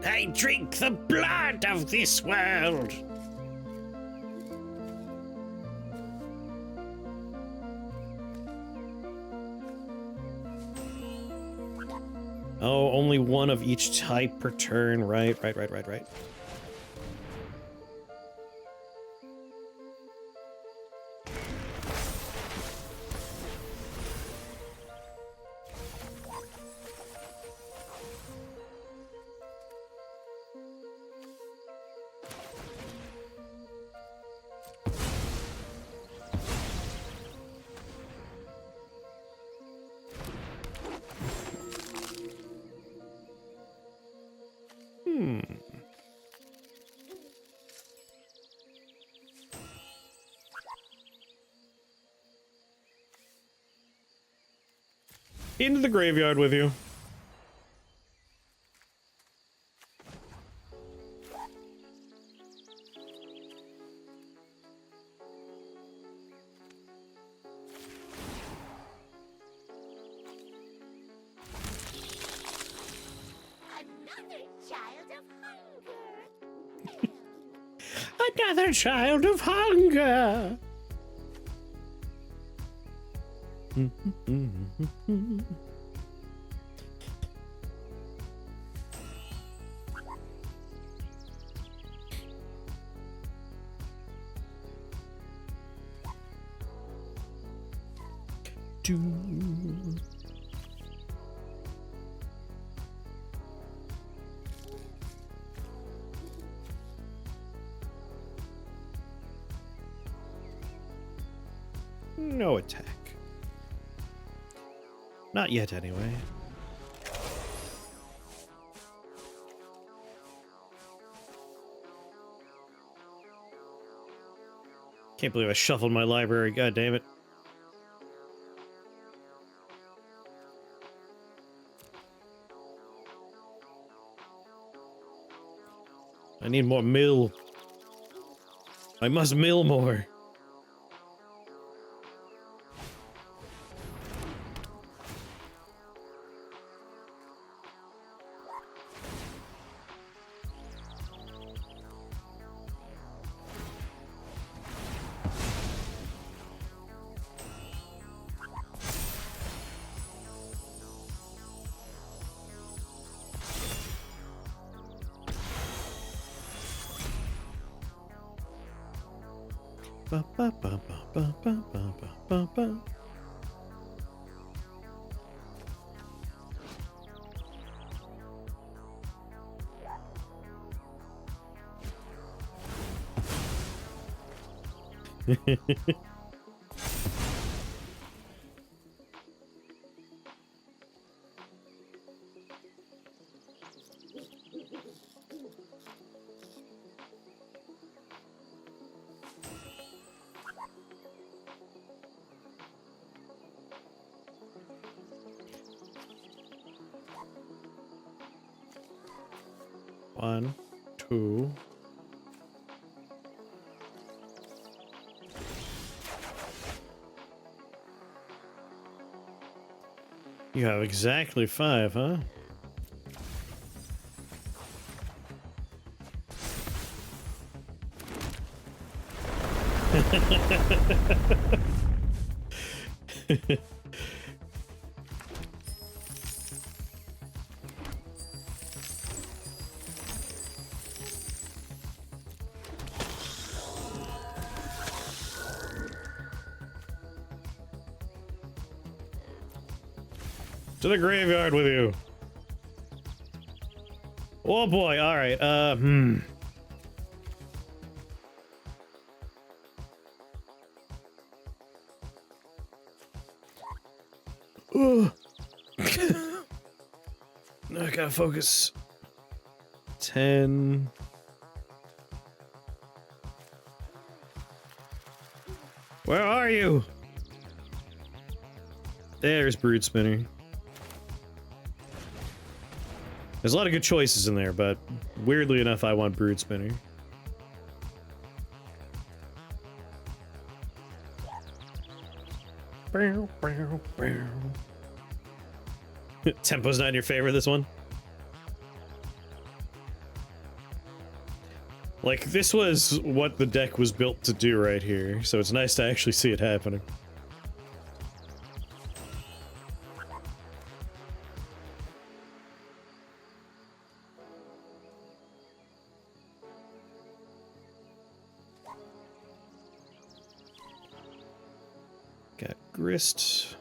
A: I drink the blood of this world. Oh, only one of each type per turn. Right. Into the graveyard with you. Another child of hunger. No attack. Not yet, anyway. Can't believe I shuffled my library, god damn it. I need more mill. I must mill more. Ba, ba, ba, ba, ba, ba, ba, ba. 1, 2. You have exactly 5, huh? To the graveyard with you. Oh boy, alright, Ugh. I gotta focus. 10. Where are you? There's Brood Spinner. There's a lot of good choices in there, but weirdly enough, I want Brood Spinner. Tempo's not your favorite, this one? Like, this was what the deck was built to do right here, so it's nice to actually see it happening. Got Grist.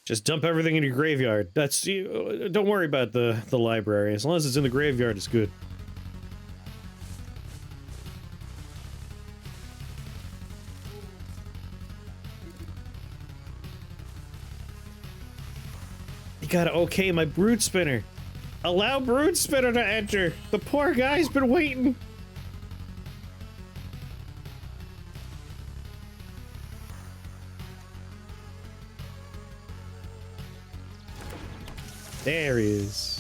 A: Just dump everything in your graveyard. That's you. Don't worry about the library. As long as it's in the graveyard, it's good. You gotta okay my Brood Spinner. Allow Brood Spinner to enter. The poor guy's been waiting. There he is.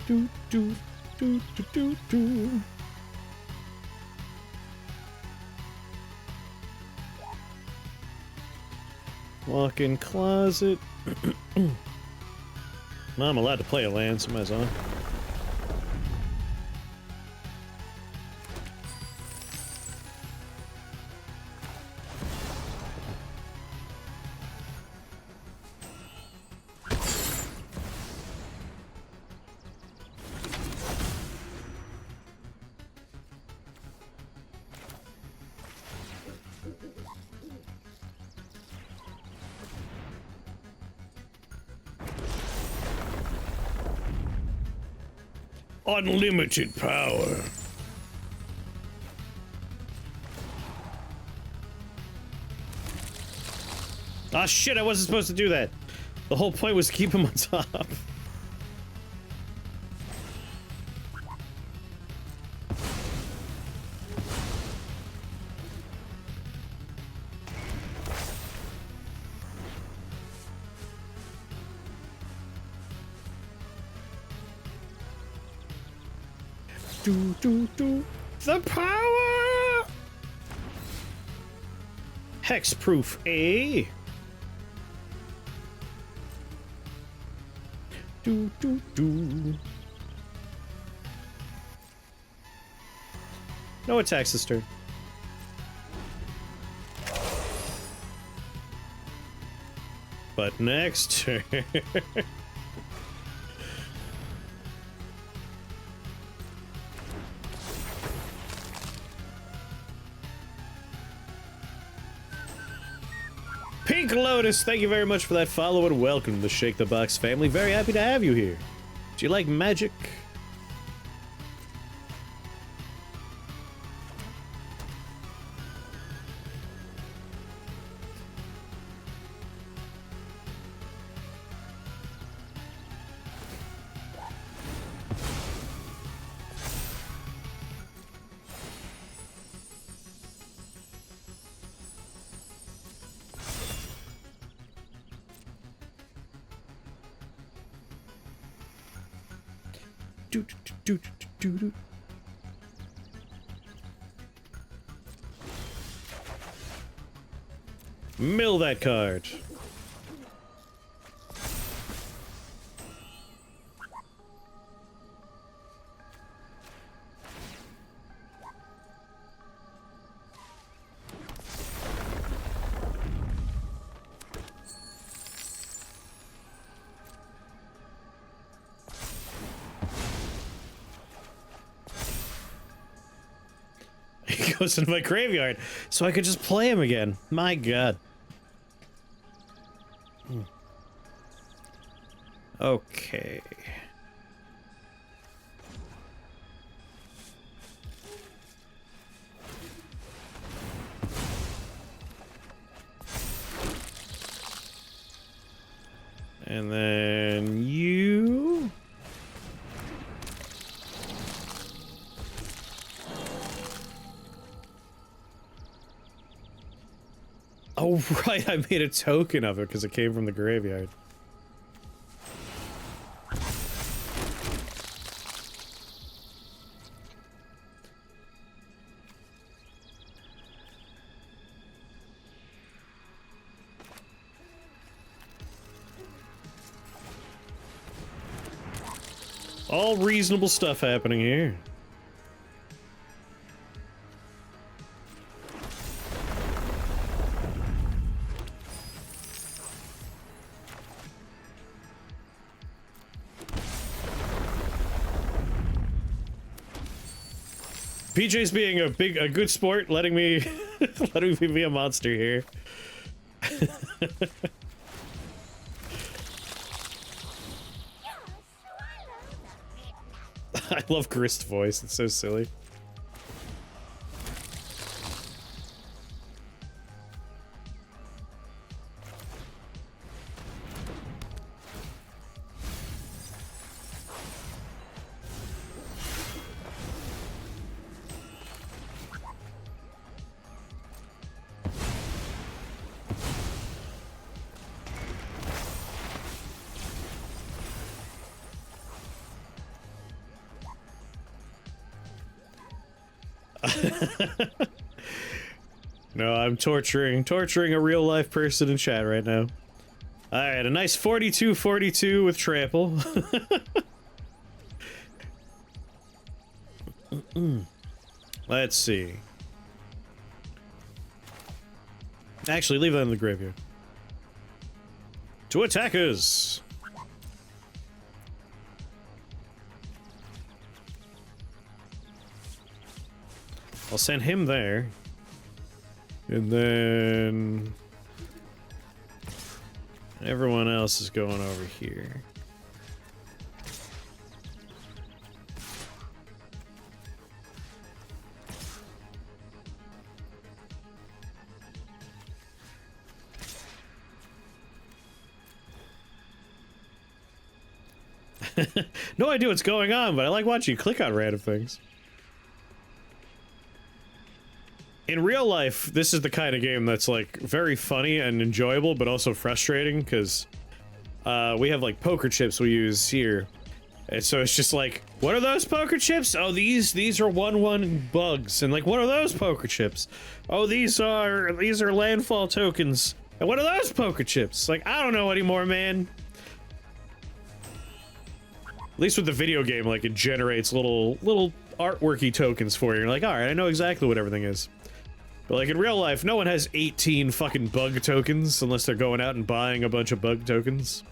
A: Do, do, do, do, do, do. Walk-in closet. Well, I'm allowed to play a land, so might as well. Unlimited power. Ah, shit, I wasn't supposed to do that. The whole point was to keep him on top. Do, do, do. The power! Hexproof A. Do, do, do. No attacks this turn. But next turn. Pink Lotus, thank you very much for that follow and welcome to the Shake the Box family. Very happy to have you here. Do you like magic? Mill that card. He goes into my graveyard, so I could just play him again. My god. Okay. And then you... Oh, right, I made a token of it because it came from the graveyard. All reasonable stuff happening here. PJ's being a good sport, letting me letting me be a monster here. I love Grist's voice, it's so silly. No, I'm torturing a real life person in chat right now. Alright, a nice 42-42 with trample. Let's see. Actually, leave that in the graveyard. To attackers! I'll send him there. And then... everyone else is going over here. No idea what's going on, but I like watching you click on random things. In real life, this is the kind of game that's, like, very funny and enjoyable, but also frustrating, because we have, like, poker chips we use here. And so it's just like, what are those poker chips? Oh, these are 1/1 bugs. And, like, what are those poker chips? Oh, these are landfall tokens. And what are those poker chips? Like, I don't know anymore, man. At least with the video game, like, it generates little artworky tokens for you. You're like, alright, I know exactly what everything is. But, like, in real life, no one has 18 fucking bug tokens unless they're going out and buying a bunch of bug tokens.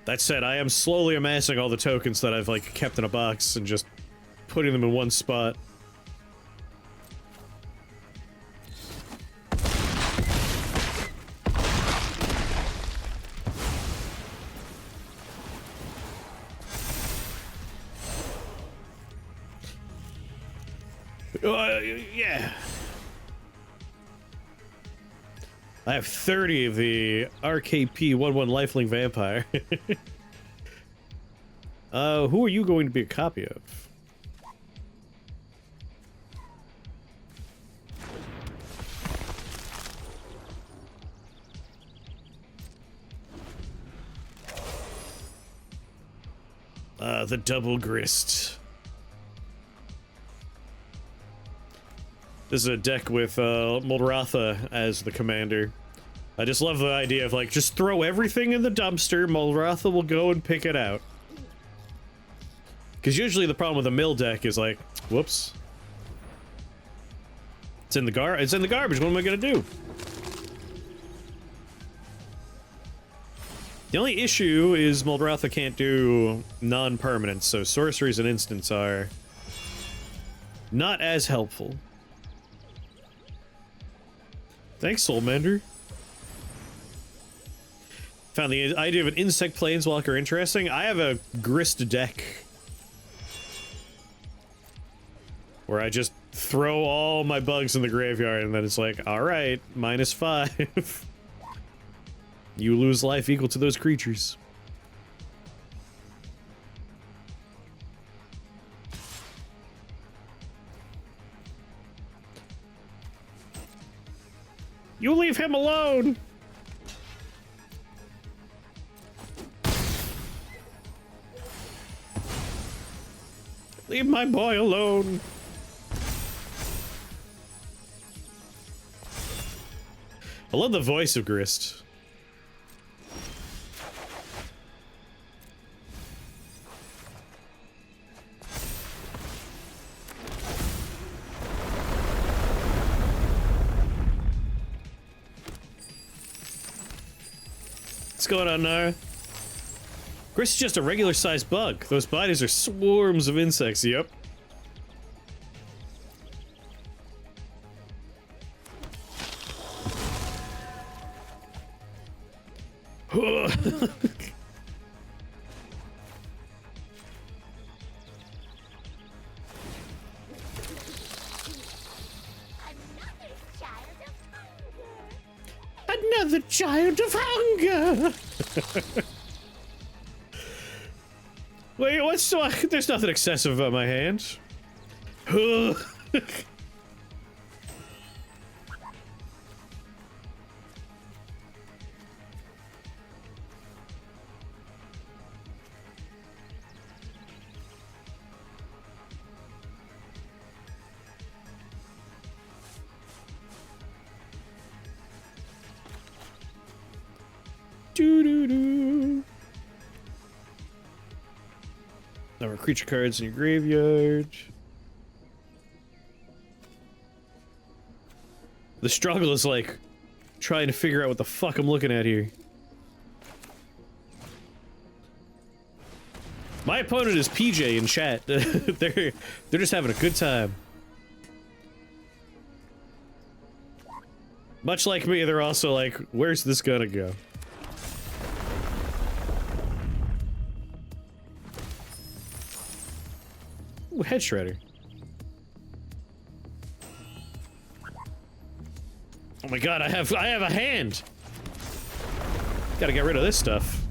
A: That said, I am slowly amassing all the tokens that I've, like, kept in a box and just putting them in one spot. Yeah. I have 30 of the RKP-11 Lifelink Vampire. Who are you going to be a copy of? The double grist. This is a deck with Muldrotha as the commander. I just love the idea of, like, just throw everything in the dumpster, Muldrotha will go and pick it out. Because usually the problem with a mill deck is like, whoops. It's in the garbage, what am I gonna do? The only issue is Muldrotha can't do non-permanents, so sorceries and instants are not as helpful. Thanks, Soulmender. Found the idea of an insect planeswalker interesting. I have a grist deck where I just throw all my bugs in the graveyard and then it's like, alright, -5. You lose life equal to those creatures. You leave him alone! Leave my boy alone! I love the voice of Grist. What's going on, Nara? Grist is just a regular-sized bug. Those bodies are swarms of insects, yep. Another child of hunger! Wait, what's so? There's nothing excessive about my hand. Doo-doo-doo. Number of creature cards in your graveyard. The struggle is like trying to figure out what the fuck I'm looking at here. My opponent is PJ in chat. they're just having a good time. Much like me, they're also like, where's this gonna go? Ooh, head shredder. Oh my god, I have a hand. Gotta get rid of this stuff.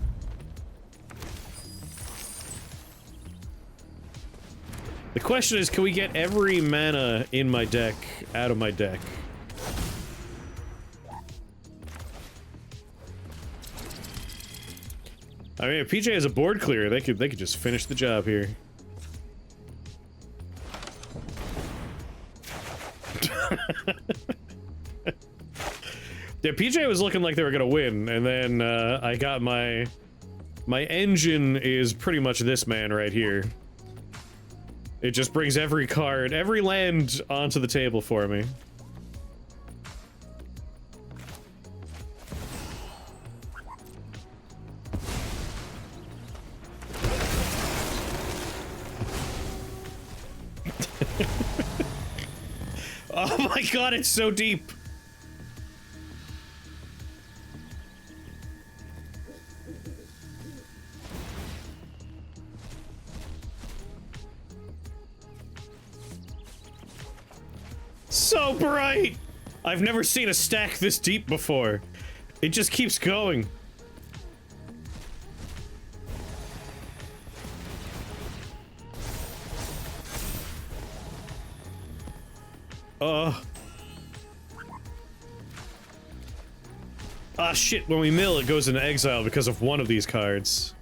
A: The question is, can we get every mana in my deck out of my deck? I mean, if PJ has a board clear, they could just finish the job here. Yeah, PJ was looking like they were gonna win, and then I got my engine is pretty much this man right here. It just brings every card, every land onto the table for me. Oh my god, it's so deep. bright! I've never seen a stack this deep before. It just keeps going. Ah, shit, when we mill, it goes into exile because of one of these cards.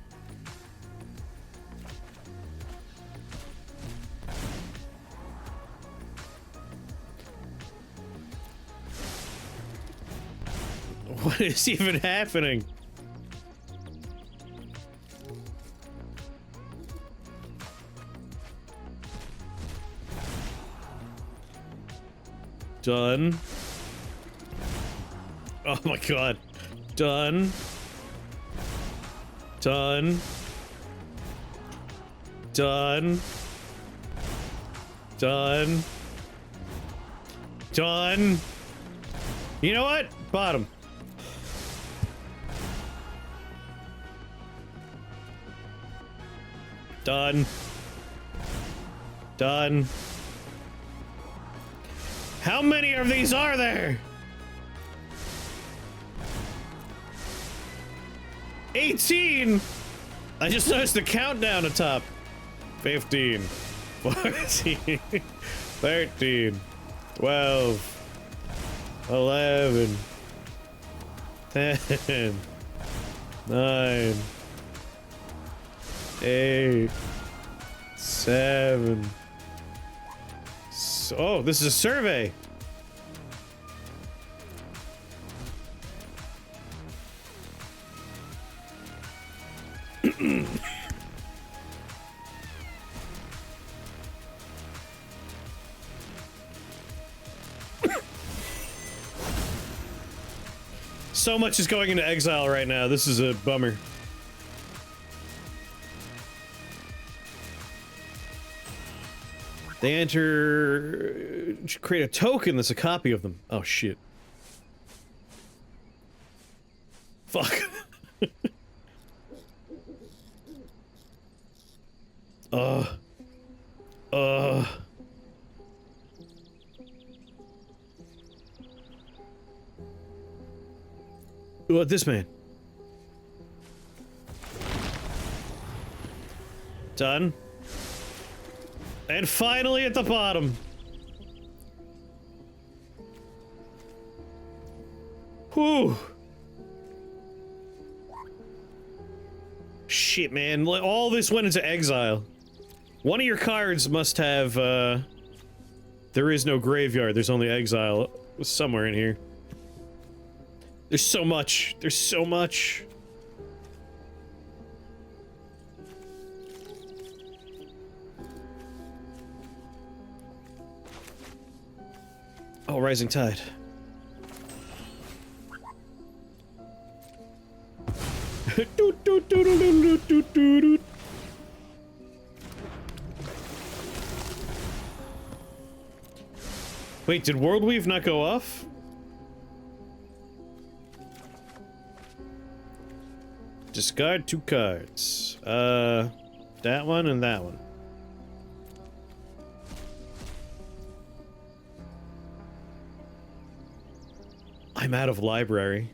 A: What is even happening? Done. Oh my god. Done. Done. Done. Done. Done. You know what? Bottom. Done. Done. How many of these are there? 18! I just noticed the countdown atop. 15. 14. 13. 12. 11. 10. 9. 8. 7. Oh, this is a survey. So much is going into exile right now. This is a bummer. They enter... create a token that's a copy of them. Oh, shit. Fuck. What, this man? Done. And finally at the bottom. Whew. Shit, man. All this went into exile. One of your cards must have, there is no graveyard. There's only exile somewhere in here. There's so much. There's so much. Oh, Rising Tide. Wait, did World Weave not go off? Discard 2 cards. That one and that one. I'm out of library.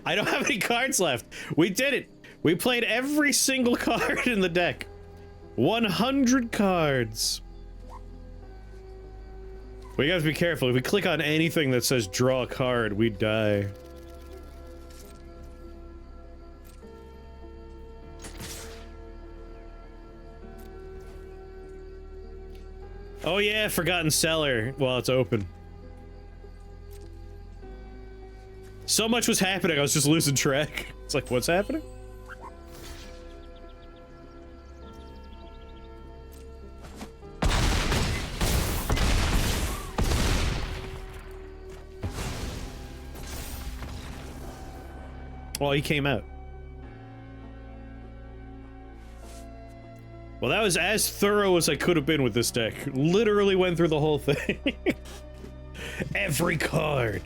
A: I don't have any cards left. We did it. We played every single card in the deck. 100 cards. We have to be careful. If we click on anything that says draw a card, we die. Oh yeah, Forgotten Cellar while it's open. So much was happening, I was just losing track. It's like, what's happening? Well, he came out. Well, that was as thorough as I could have been with this deck. Literally went through the whole thing. Every card.